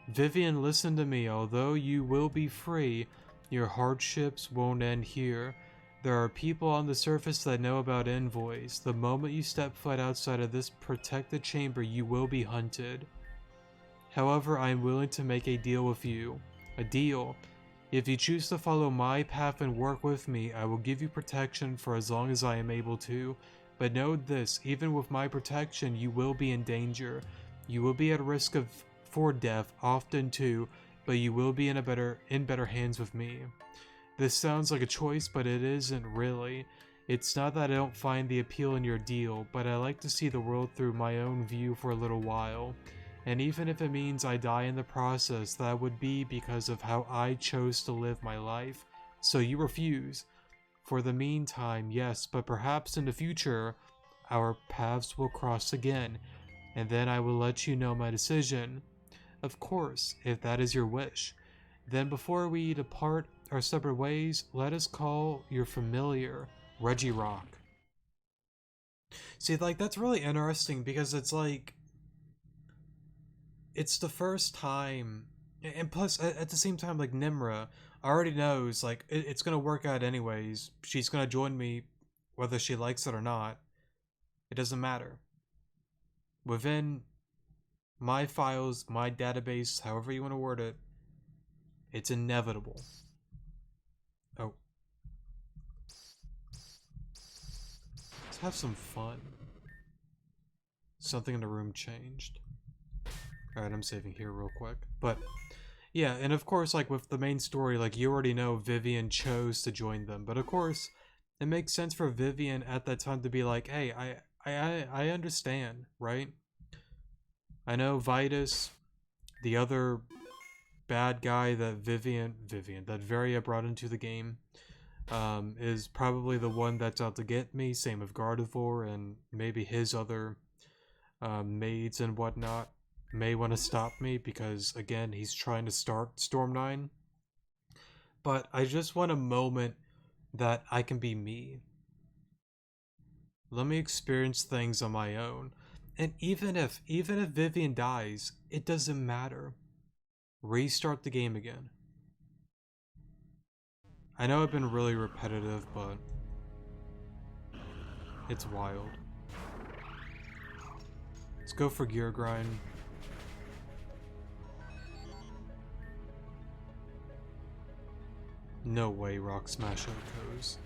Vivien, listen to me. Although you will be free, your hardships won't end here. There are people on the surface that know about envoys. The moment you step foot outside of this protected chamber, you will be hunted. However, I am willing to make a deal with you. A deal. If you choose to follow my path and work with me, I will give you protection for as long as I am able to. But know this, even with my protection, you will be in danger. You will be at risk for death, often too, but you will be in better hands with me. This sounds like a choice, but it isn't really. It's not that I don't find the appeal in your deal, but I like to see the world through my own view for a little while. And even if it means I die in the process, that would be because of how I chose to live my life. So you refuse. For the meantime, yes, but perhaps in the future, our paths will cross again, and then I will let you know my decision. Of course, if that is your wish. Then before we depart our separate ways, let us call your familiar Regirock. See, like, that's really interesting because it's like, it's the first time, and plus at the same time, like, Nimra already knows, like, it's gonna work out anyways. She's gonna join me whether she likes it or not. It doesn't matter. Within my files, my database, however you want to word it, it's inevitable. Oh, let's have some fun. Something in the room changed. Alright, I'm saving here real quick. But yeah, and of course, like with the main story, like you already know Vivien chose to join them. But of course, it makes sense for Vivien at that time to be like, hey, I understand, right? I know Vitus, the other bad guy that Vivian, that Varia brought into the game, is probably the one that's out to get me. Same with Gardevoir and maybe his other maids and whatnot may want to stop me because, again, he's trying to start Storm 9. But I just want a moment that I can be me. Let me experience things on my own. And even if Vivien dies, it doesn't matter. Restart the game again. I know I've been really repetitive, but it's wild. Let's go for gear grind. No way Rock Smash outgoes.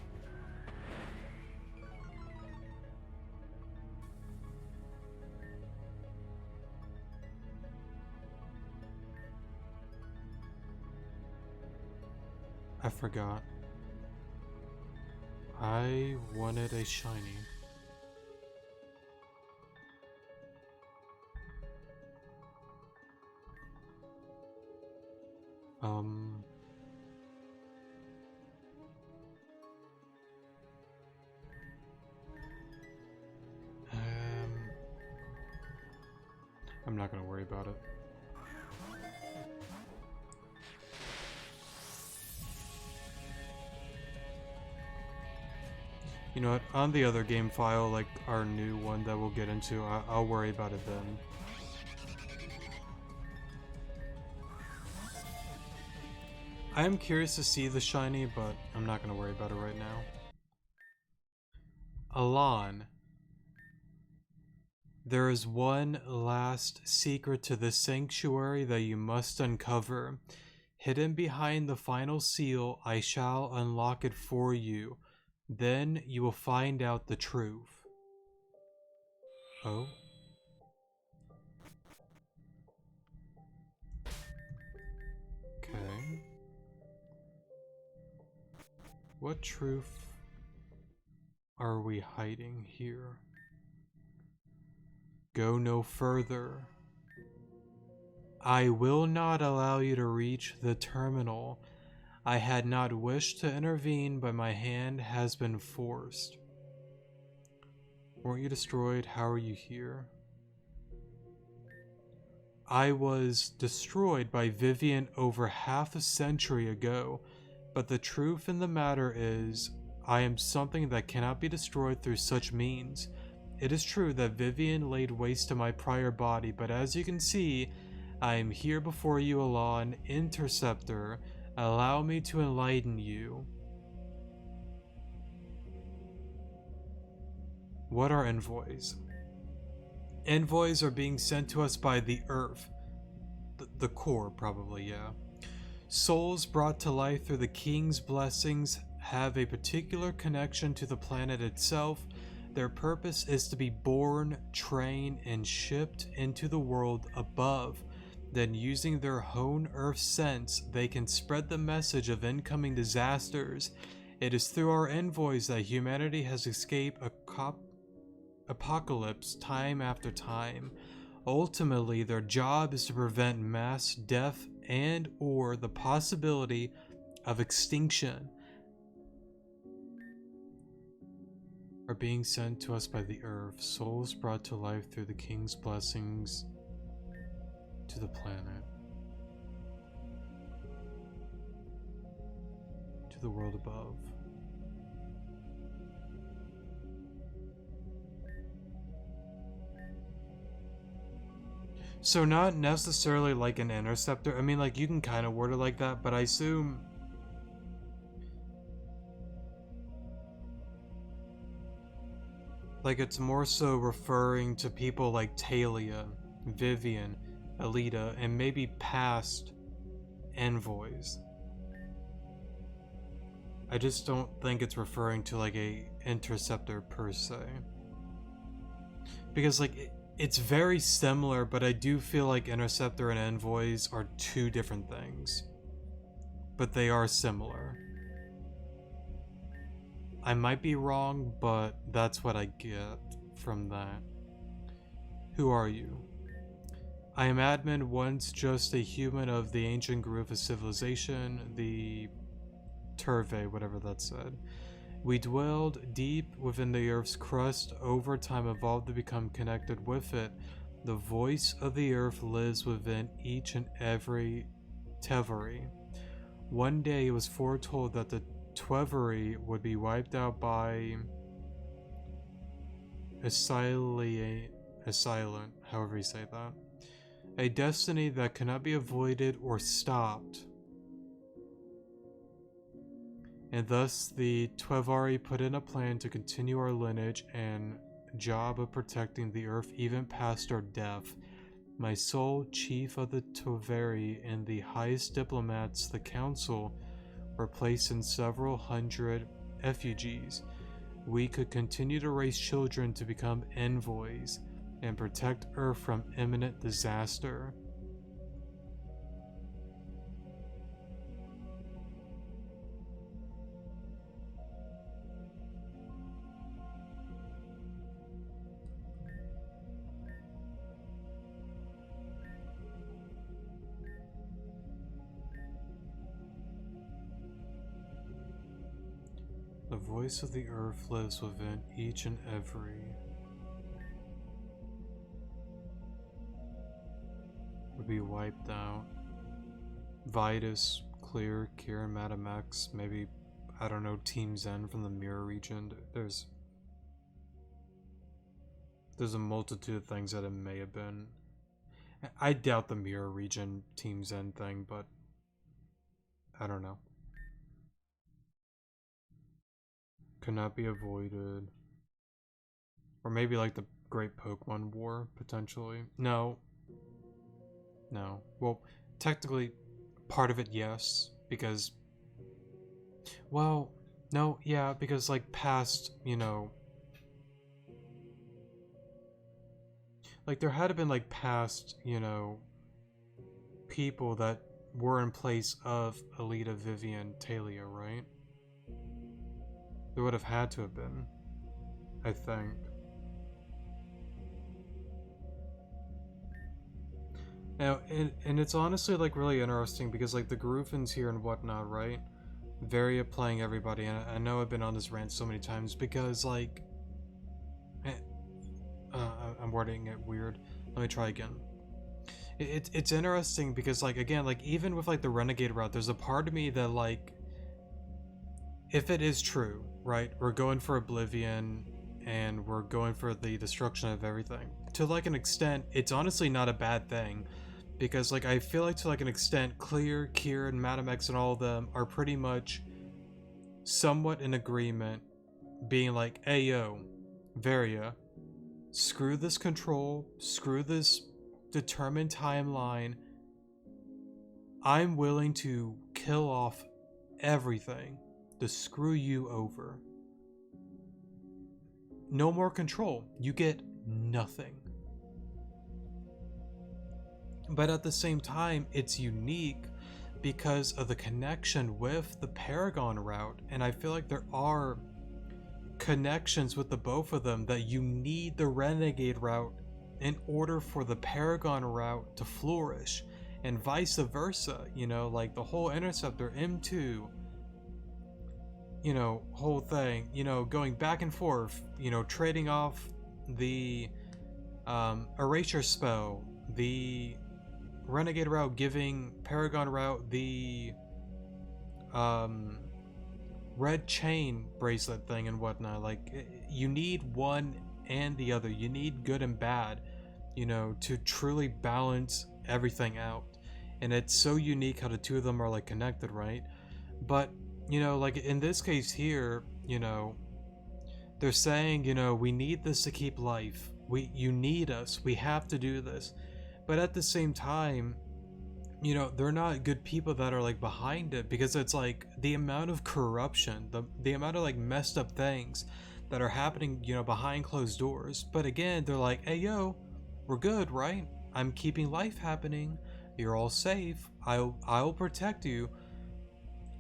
I forgot. I wanted a shiny. I'm not gonna worry about it. You know what, on the other game file, like our new one that we'll get into, I'll worry about it then. I am curious to see the shiny, but I'm not gonna worry about it right now. Alon. There is one last secret to the sanctuary that you must uncover. Hidden behind the final seal, I shall unlock it for you. Then you will find out the truth. Oh? Okay. What truth are we hiding here? Go no further. I will not allow you to reach the terminal. I had not wished to intervene, but my hand has been forced. Weren't you destroyed? How are you here? I was destroyed by Vivien over half a century ago, but the truth in the matter is, I am something that cannot be destroyed through such means. It is true that Vivien laid waste to my prior body, but as you can see, I am here before you, Alon, Interceptor. Allow me to enlighten you. What are envoys? Envoys are being sent to us by the Earth. The core, probably, yeah. Souls brought to life through the King's blessings have a particular connection to the planet itself. Their purpose is to be born, trained, and shipped into the world above. Then, using their own Earth sense, they can spread the message of incoming disasters. It is through our envoys that humanity has escaped a apocalypse time after time. Ultimately, their job is to prevent mass death and or the possibility of extinction. Are being sent to us by the Earth, souls brought to life through the King's blessings to the planet, to the world above. So not necessarily like an interceptor. I mean, like, you can kind of word it like that, but I assume like it's more so referring to people like Talia, Vivien, Alita, and maybe past envoys. I just don't think it's referring to like a interceptor per se. Because like It's very similar, but I do feel like Interceptor and Envoys are two different things. But they are similar. I might be wrong, but that's what I get from that. Who are you? I am admin, once just a human of the ancient group of civilization, the Turve, whatever that said. We dwelled deep within the Earth's crust, over time evolved to become connected with it. The voice of the Earth lives within each and every Tevari. One day it was foretold that the Twevari would be wiped out by Assailant, however you say that. A destiny that cannot be avoided or stopped. And thus the Twevari put in a plan to continue our lineage and job of protecting the earth even past our death. My sole chief of the Twevari and the highest diplomats, the council, were placed in several hundred effigies. We could continue to raise children to become envoys and protect Earth from imminent disaster. The voice of the earth lives within each and every. Would be wiped out. Vitus, Clear, Kieran, Madam X, maybe, I don't know, Team Zen from the Mirror region. There's a multitude of things that it may have been. I doubt the Mirror region Team Zen thing, but I don't know. Could not be avoided. Or maybe like the Great Pokemon War, potentially. No. No. Well, technically, part of it, yes. Because... Well, no, yeah, because like past, you know... Like there had been like past, you know... people that were in place of Alita, Vivien, Talia, right? There would have had to have been, I think. Now, and it's honestly like really interesting because like the Groovins here and whatnot, right? Very playing everybody, and I know I've been on this rant so many times because like, I'm wording it weird. Let me try again. It's interesting because like again, like even with like the Renegade route, there's a part of me that like, if it is true, right? We're going for Oblivion and we're going for the destruction of everything. To like an extent, it's honestly not a bad thing because like I feel like to like an extent, Clear, Kieran, Madam X and all of them are pretty much somewhat in agreement being like, hey yo, Varia, screw this control, screw this determined timeline. I'm willing to kill off everything to screw you over. No more control. You get nothing. But at the same time, it's unique because of the connection with the Paragon route, and I feel like there are connections with the both of them that you need the Renegade route in order for the Paragon route to flourish, and vice versa, you know, like the whole Interceptor M2, you know, whole thing, you know, going back and forth, you know, trading off the erasure spell, the Renegade route giving Paragon route the red chain bracelet thing and whatnot. Like, you need one and the other. You need good and bad, you know, to truly balance everything out. And it's so unique how the two of them are like connected, right? But you know, like in this case here, you know, they're saying, you know, we need this to keep life. You need us. We have to do this. But at the same time, you know, they're not good people that are like behind it, because it's like the amount of corruption, the amount of like messed up things that are happening, you know, behind closed doors. But again, they're like, hey yo, We're good, right? I'm keeping life happening. You're all safe. I'll protect you.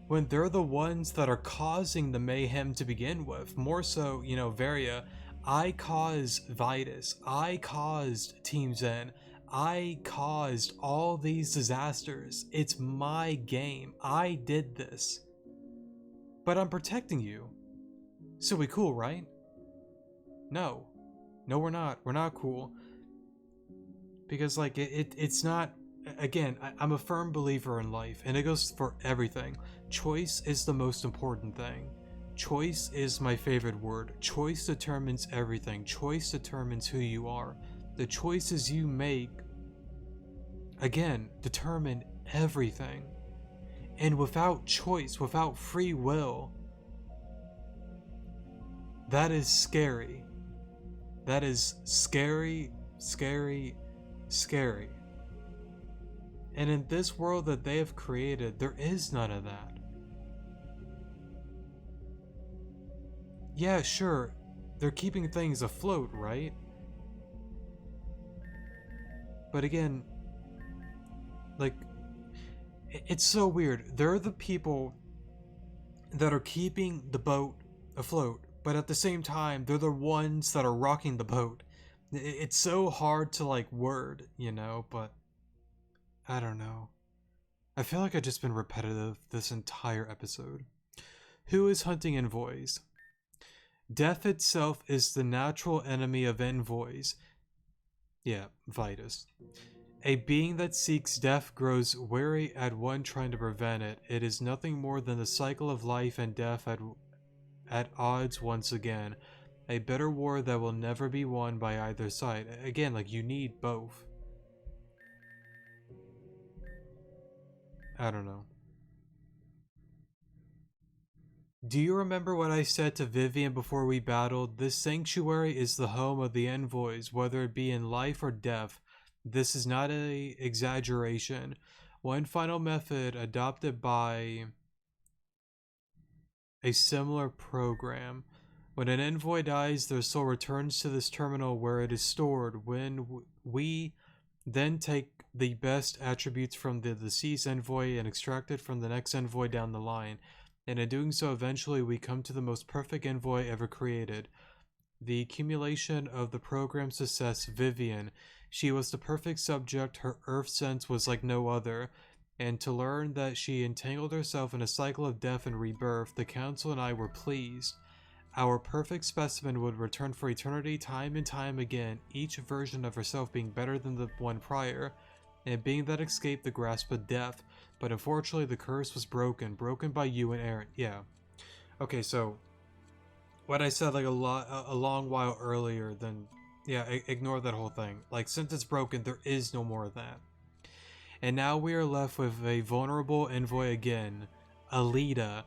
When they're the ones that are causing the mayhem to begin with. More so, you know, Varia, I caused Vitus. I caused Team Zen. I caused all these disasters. It's my game. I did this. But I'm protecting you. So we cool, right? No. No, we're not. We're not cool. Because, like, it's not... Again, I'm a firm believer in life, and it goes for everything. Choice is the most important thing. Choice is my favorite word. Choice determines everything. Choice determines who you are. The choices you make, again, determine everything. And without choice, without free will, that is scary. That is scary, scary, scary. And in this world that they have created, there is none of that. Yeah, sure, they're keeping things afloat, right? But again, like, it's so weird. They're the people that are keeping the boat afloat, but at the same time, they're the ones that are rocking the boat. It's so hard to, like, word, you know, but I don't know. I feel like I've just been repetitive this entire episode. Who is hunting envoys? Death itself is the natural enemy of envoys. Yeah, Vitus. A being that seeks death grows weary at one trying to prevent it. It is nothing more than the cycle of life and death at odds once again. A bitter war that will never be won by either side. Again, like, you need both. I don't know. Do you remember what I said to Vivien before we battled? This sanctuary is the home of the envoys, whether it be in life or death. This is not an exaggeration. One final method adopted by a similar program. When an envoy dies, their soul returns to this terminal where it is stored. When we then take the best attributes from the deceased envoy and extract it from the next envoy down the line. And in doing so, eventually we come to the most perfect envoy ever created. The accumulation of the program's success, Vivien. She was the perfect subject, her earth sense was like no other. And to learn that she entangled herself in a cycle of death and rebirth, the council and I were pleased. Our perfect specimen would return for eternity time and time again, each version of herself being better than the one prior, and being that escaped the grasp of death. But unfortunately the curse was broken by you and Aaron. Yeah. Okay, so what I said like a long while earlier, then yeah, ignore that whole thing. Like, since it's broken, there is no more of that. And now we are left with a vulnerable envoy again, Alita.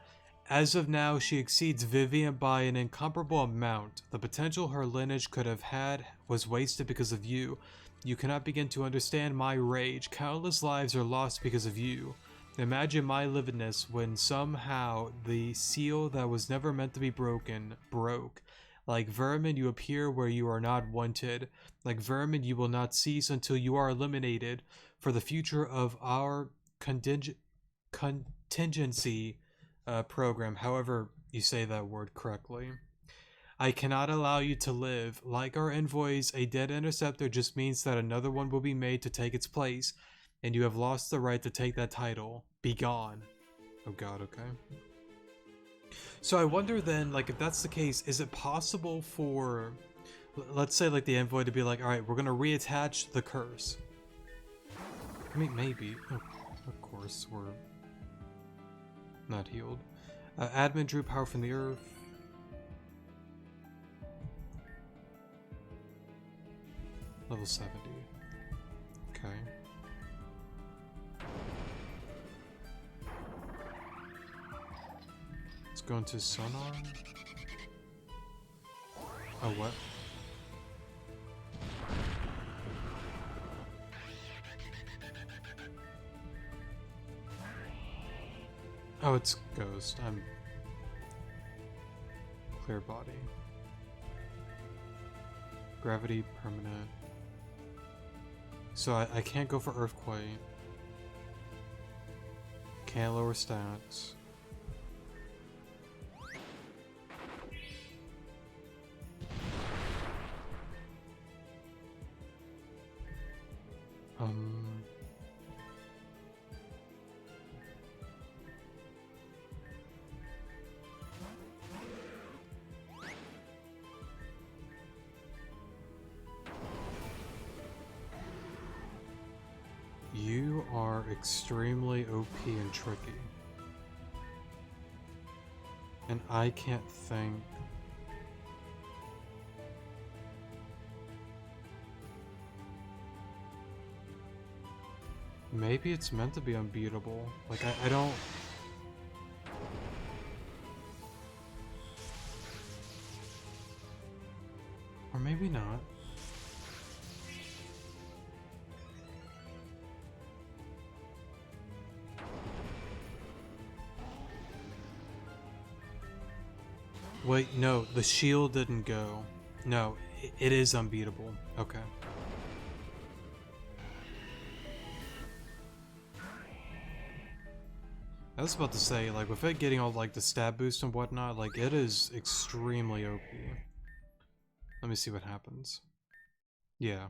As of now, she exceeds Vivien by an incomparable amount. The potential her lineage could have had was wasted because of you. You cannot begin to understand my rage. Countless lives are lost because of you. Imagine my lividness when somehow the seal that was never meant to be broken broke. Like vermin, you appear where you are not wanted. Like vermin, you will not cease until you are eliminated. For the future of our contingency program, however you say that word correctly. I cannot allow you to live. Like our envoys, a dead interceptor just means that another one will be made to take its place, and you have lost the right to take that title. Be gone. Oh god, okay. So I wonder then, like, if that's the case, is it possible for, let's say, like, the envoy to be like, alright, we're gonna reattach the curse? I mean, maybe. Oh, of course, we're not healed. Admin drew power from the earth. Level 70. Okay. Let's go into sonar. Oh, what? Oh, it's ghost. I'm clear body. Gravity permanent. So I can't go for Earthquake. Can't lower stats. You are extremely OP and tricky. And I can't think. Maybe it's meant to be unbeatable. Like, I don't... Or maybe not. Wait, no, the shield didn't go. No, it is unbeatable. Okay. I was about to say, like, with it getting all, like, the stab boost and whatnot, like, it is extremely OP. Let me see what happens. Yeah.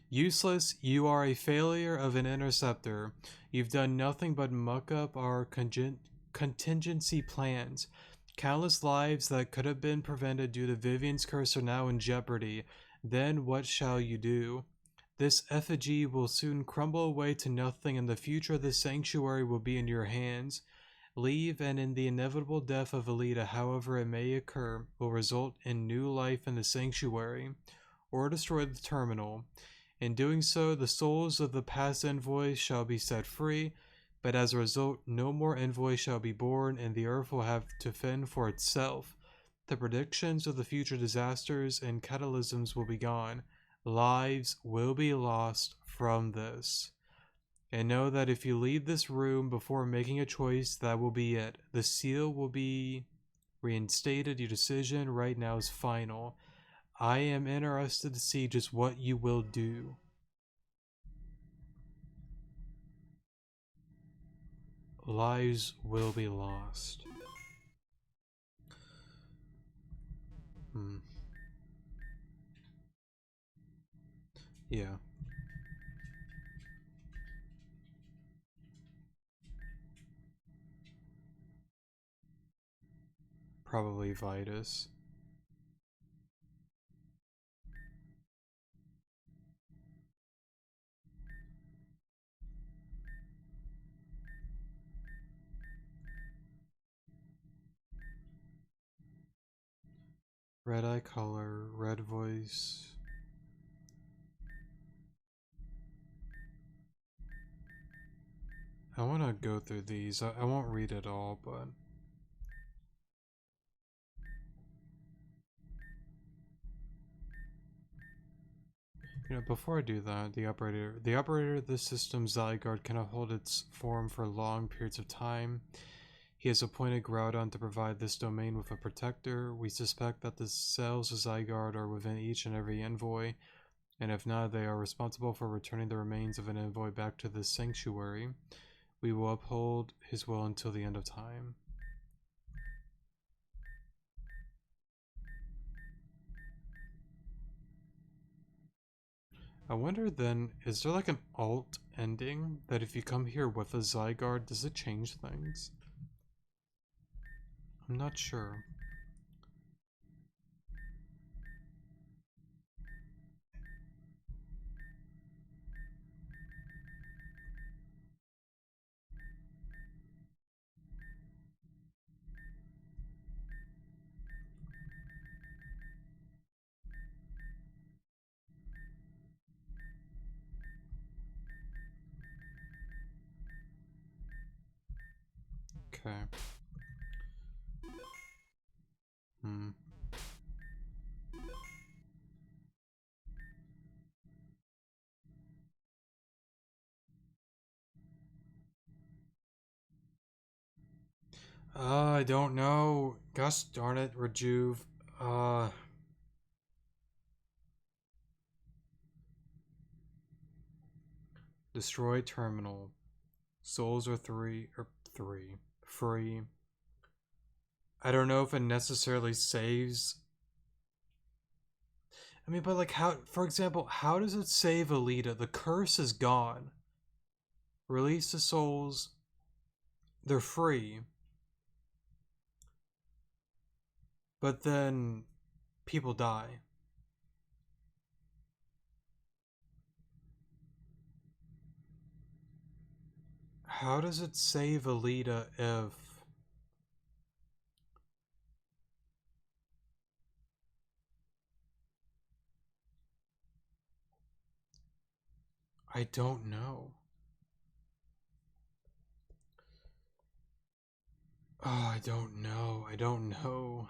Useless, you are a failure of an interceptor. You've done nothing but muck up our contingency plans. Countless lives that could have been prevented due to Vivian's curse are now in jeopardy. Then what shall you do? This effigy will soon crumble away to nothing, and the future of the sanctuary will be in your hands. Leave, and in the inevitable death of Alita, however it may occur, will result in new life in the sanctuary, or destroy the terminal. In doing so, the souls of the past envoys shall be set free, but as a result, no more envoy shall be born, and the earth will have to fend for itself. The predictions of the future disasters and catalysms will be gone. Lives will be lost from this. And know that if you leave this room before making a choice, that will be it. The seal will be reinstated. Your decision right now is final. I am interested to see just what you will do. Lives will be lost. Yeah. Probably Vitus. Red eye color, red voice. I want to go through these. I won't read it all, but... You know, before I do that, the operator of this system, Zygarde, cannot hold its form for long periods of time. He has appointed Groudon to provide this domain with a protector. We suspect that the cells of Zygarde are within each and every envoy, and if not, they are responsible for returning the remains of an envoy back to the sanctuary. We will uphold his will until the end of time. I wonder then, is there like an alt ending that if you come here with a Zygarde, does it change things? I'm not sure. Okay. I don't know. Gosh darn it, Rejuve. Uh... Destroy terminal. Souls are three. Free. I don't know if it necessarily saves. I mean, but like, how, for example, how does it save Alita? The curse is gone. Release the souls. They're free. But then people die. How does it save Alita if... I don't know. Oh, I don't know. I don't know.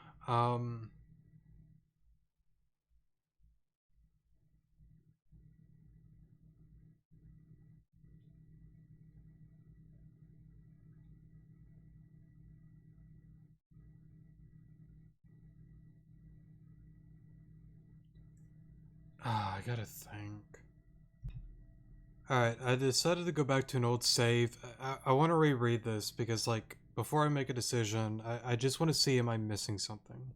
I gotta think. Alright, I decided to go back to an old save. I want to reread this because, like, before I make a decision, I just want to see, am I missing something?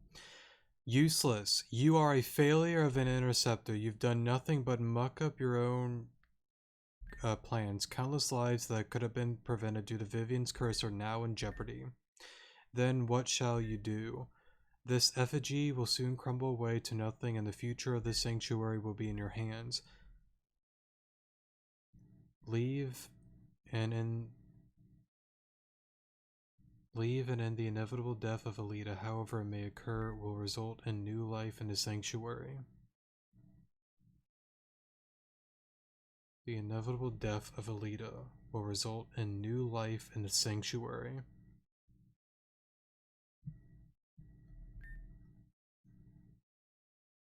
Useless. You are a failure of an interceptor. You've done nothing but muck up your own plans. Countless lives that could have been prevented due to Vivian's curse are now in jeopardy. Then what shall you do? This effigy will soon crumble away to nothing, and the future of this sanctuary will be in your hands. Leave, and in the inevitable death of Alita, however it may occur, will result in new life in the sanctuary. The inevitable death of Alita will result in new life in the sanctuary.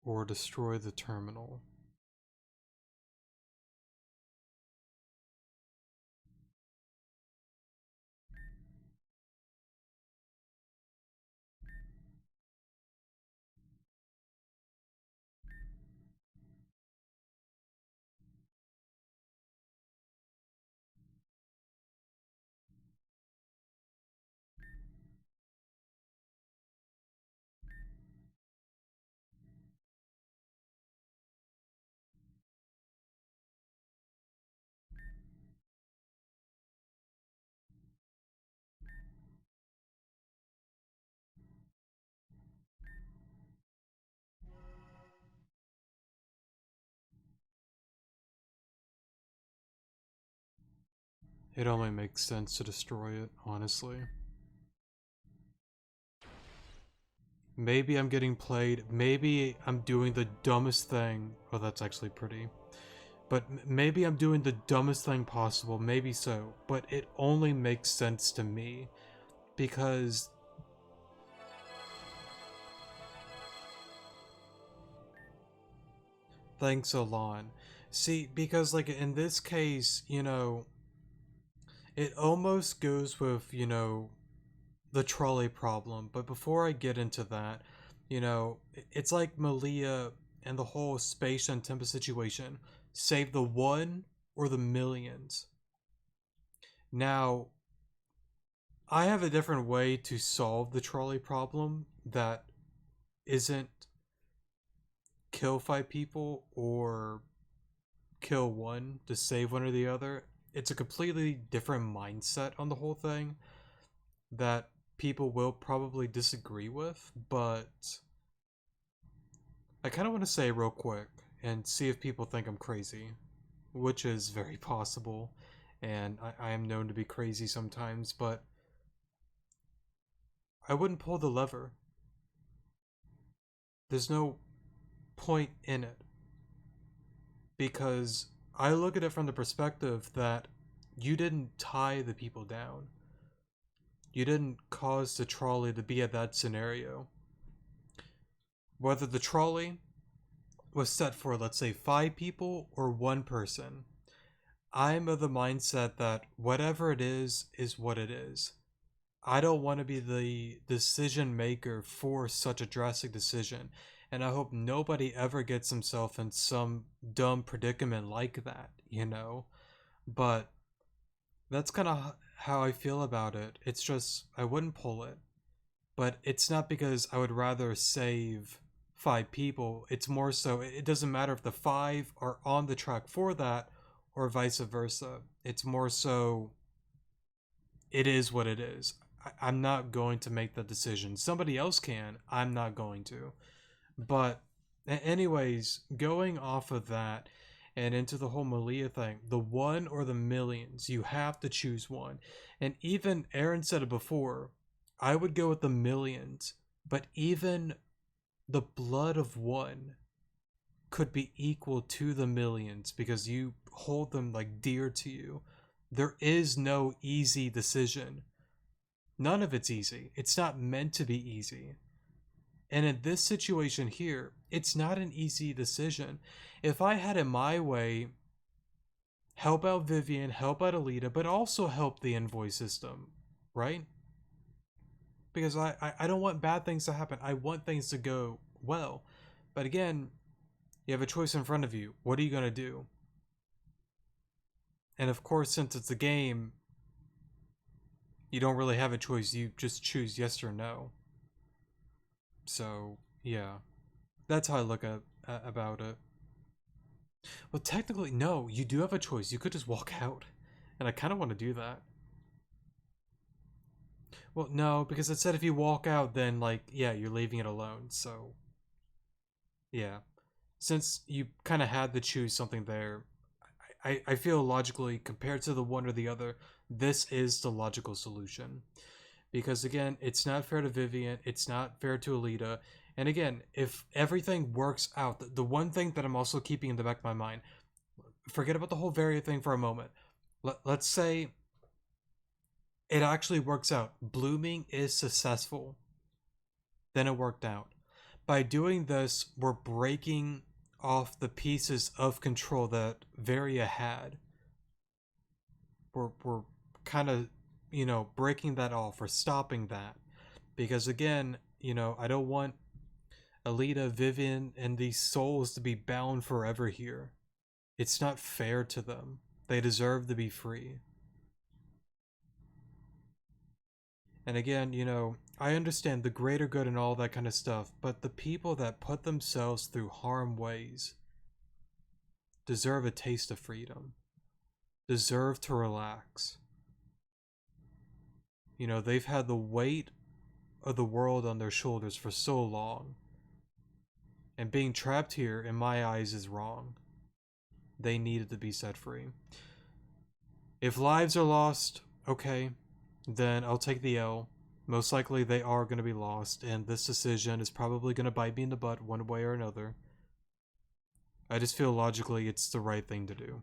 Or destroy the terminal. It only makes sense to destroy it, honestly. Maybe I'm getting played. Maybe I'm doing the dumbest thing. Oh, that's actually pretty. But maybe I'm doing the dumbest thing possible. Maybe so. But it only makes sense to me. Because... Thanks, Alon. See, because, like, in this case, you know, it almost goes with, you know, the trolley problem. But before I get into that, you know, it's like Malia and the whole Space and Tempest situation. Save the one or the millions. Now, I have a different way to solve the trolley problem that isn't kill 5 people or kill one to save one or the other. It's a completely different mindset on the whole thing that people will probably disagree with, but I kind of want to say real quick and see if people think I'm crazy, which is very possible, and I am known to be crazy sometimes, but I wouldn't pull the lever. There's no point in it because I look at it from the perspective that you didn't tie the people down. You didn't cause the trolley to be at that scenario. Whether the trolley was set for, let's say, 5 people or one person, I'm of the mindset that whatever it is what it is. I don't want to be the decision maker for such a drastic decision, and I hope nobody ever gets himself in some dumb predicament like that, you know? But that's kind of how I feel about it. It's just, I wouldn't pull it. But it's not because I would rather save 5 people. It's more so, it doesn't matter if the 5 are on the track for that or vice versa. It's more so, it is what it is. I'm not going to make the decision. Somebody else can. I'm not going to. But, anyways, going off of that and into the whole Malia thing, the one or the millions, you have to choose one. And even Aaron said it before, I would go with the millions, but even the blood of one could be equal to the millions because you hold them like dear to you. There is no easy decision. None of it's easy. It's not meant to be easy. And in this situation here, it's not an easy decision. If I had it my way, help out Vivien, help out Alita, but also help the envoy system, right? Because I don't want bad things to happen. I want things to go well. But again, you have a choice in front of you. What are you going to do? And of course, since it's a game, you don't really have a choice. You just choose yes or no. So, yeah. That's how I look at about it. Well, technically, no. You do have a choice. You could just walk out. And I kind of want to do that. Well, no, because it said if you walk out, then, like, yeah, you're leaving it alone. So, yeah. Since you kind of had to choose something there, I feel logically, compared to the one or the other, this is the logical solution. Because again, it's not fair to Vivien, it's not fair to Alita. And again, if everything works out, the one thing that I'm also keeping in the back of my mind, forget about the whole Varia thing for a moment. Let's say it actually works out. Blooming is successful. Then it worked out. By doing this, we're breaking off the pieces of control that Varia had. We're kind of, breaking that off or stopping that. Because again, I don't want Alita, Vivien, and these souls to be bound forever here. It's not fair to them. They deserve to be free. And again, I understand the greater good and all that kind of stuff, but the people that put themselves through harm ways deserve a taste of freedom, deserve to relax. They've had the weight of the world on their shoulders for so long. And being trapped here, in my eyes, is wrong. They needed to be set free. If lives are lost, okay, then I'll take the L. Most likely they are going to be lost, and this decision is probably going to bite me in the butt one way or another. I just feel logically it's the right thing to do.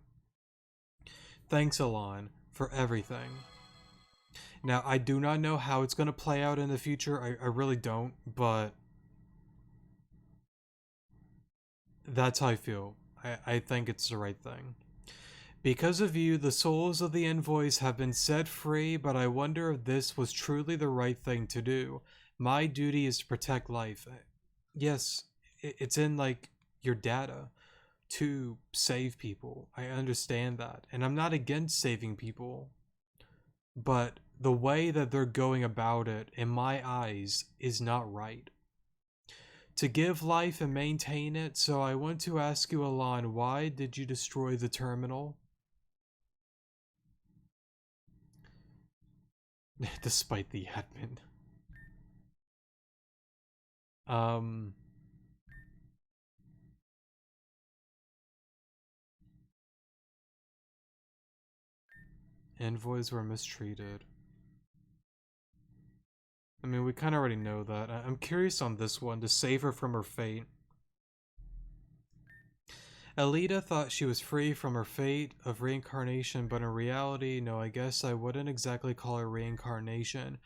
Thanks, Alon, for everything. Now, I do not know how it's going to play out in the future. I really don't, but that's how I feel. I think it's the right thing. Because of you, the souls of the envoys have been set free, but I wonder if this was truly the right thing to do. My duty is to protect life. Yes, it's in, like, your data to save people. I understand that. And I'm not against saving people. But the way that they're going about it, in my eyes, is not right. To give life and maintain it, so I want to ask you, Alon, why did you destroy the terminal? Despite the admin. Um... Envoys were mistreated. I mean, we kind of already know that. I'm curious on this one, to save her from her fate. Alita thought she was free from her fate of reincarnation, but in reality, no, I guess I wouldn't exactly call her reincarnation.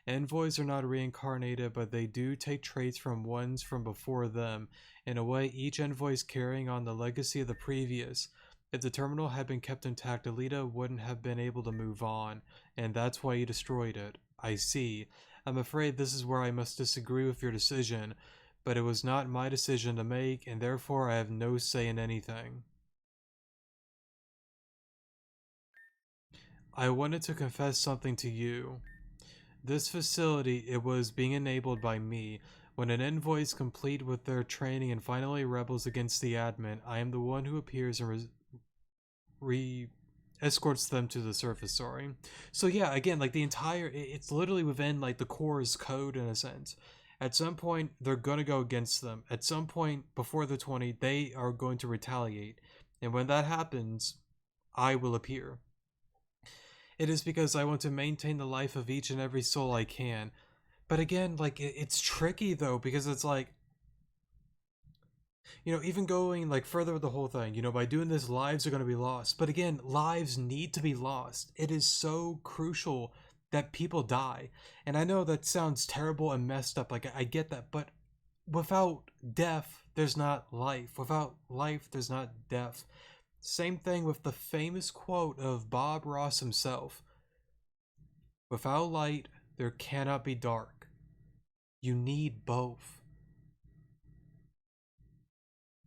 Envoys are not reincarnated, but they do take traits from ones from before them. In a way, each envoy is carrying on the legacy of the previous. If the terminal had been kept intact, Alita wouldn't have been able to move on, and that's why you destroyed it. I see. I'm afraid this is where I must disagree with your decision, but it was not my decision to make, and therefore I have no say in anything. I wanted to confess something to you. This facility, it was being enabled by me. When an envoy is complete with their training and finally rebels against the admin, I am the one who appears and escorts them to the surface. Sorry. So yeah, again, like the entire, it's literally within like the core's code in a sense. At some point, they're gonna go against them. At some point before the 20, they are going to retaliate, and when that happens, I will appear. It is because I want to maintain the life of each and every soul I can. But again, like it's tricky though, because it's like, even going like further with the whole thing, by doing this, lives are going to be lost. But again, lives need to be lost. It is so crucial that people die. And I know that sounds terrible and messed up. Like, I get that. But without death, there's not life. Without life, there's not death. Same thing with the famous quote of Bob Ross himself: without light, there cannot be dark. You need both.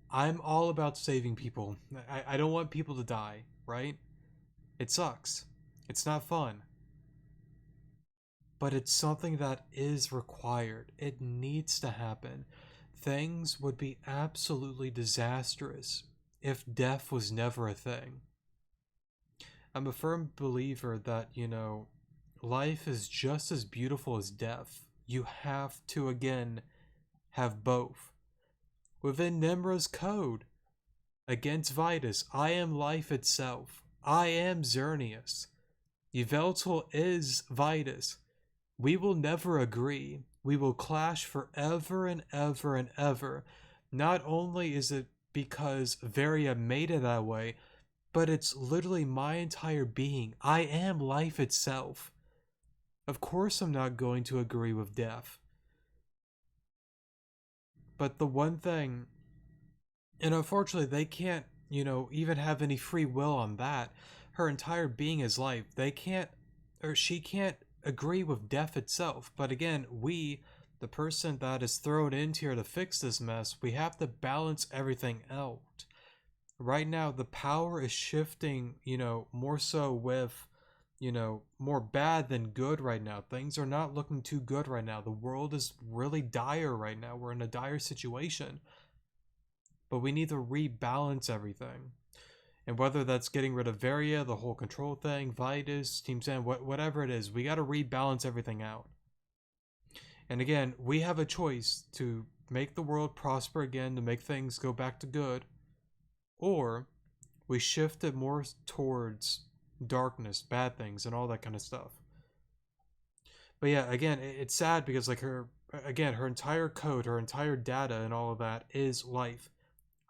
I'm all about saving people. I don't want people to die, right? It sucks. It's not fun. But it's something that is required. It needs to happen. Things would be absolutely disastrous if death was never a thing. I'm a firm believer that, life is just as beautiful as death. You have to, again, have both. Within Nimra's code, against Vitus, I am life itself. I am Xerneas. Yveltal is Vitus. We will never agree. We will clash forever and ever and ever. Not only is it because Varia made it that way, but it's literally my entire being. I am life itself. Of course I'm not going to agree with death. But the one thing, and unfortunately they can't, even have any free will on that. Her entire being is life. They can't, or she can't agree with death itself. But again, we, the person that is thrown into here to fix this mess, we have to balance everything out. Right now, the power is shifting, more so with, more bad than good right now. Things are not looking too good right now. The world is really dire right now. We're in a dire situation. But we need to rebalance everything. And whether that's getting rid of Varia, the whole control thing, Vitus, Team Sand, whatever it is, we got to rebalance everything out. And again, we have a choice to make the world prosper again, to make things go back to good, or we shift it more towards darkness, bad things, and all that kind of stuff. But yeah, again, it's sad because like her entire code, her entire data and all of that is life.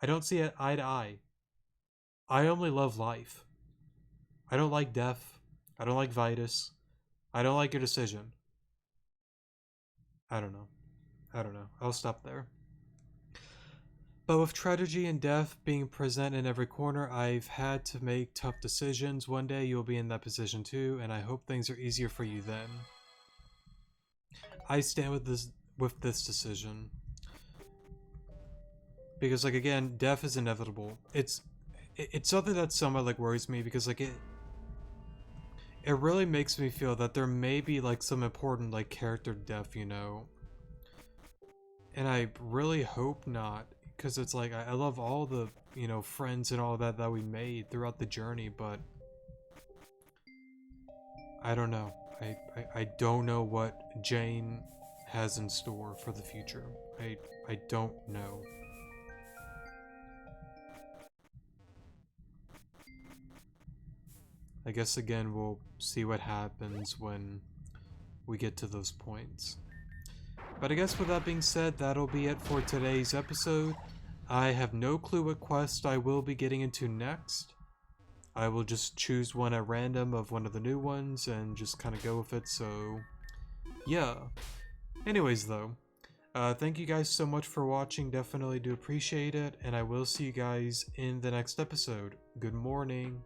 I don't see it eye to eye. I only love life. I don't like death. I don't like Vitus. I don't like your decision. I don't know. I'll stop there. But with tragedy and death being present in every corner, I've had to make tough decisions. One day you'll be in that position too, and I hope things are easier for you then. I stand with this decision. Because like again, death is inevitable. It's something that somewhat like worries me, because like it really makes me feel that there may be like some important like character death, and I really hope not, because it's like I love all the friends and all that we made throughout the journey, but I don't know. I don't know what Jane has in store for the future. I don't know. I guess again we'll see what happens when we get to those points. But I guess with that being said, that'll be it for today's episode. I have no clue what quest I will be getting into next. I will just choose one at random of one of the new ones and just kind of go with it, so yeah. Anyways though, thank you guys so much for watching, definitely do appreciate it, and I will see you guys in the next episode. Good morning.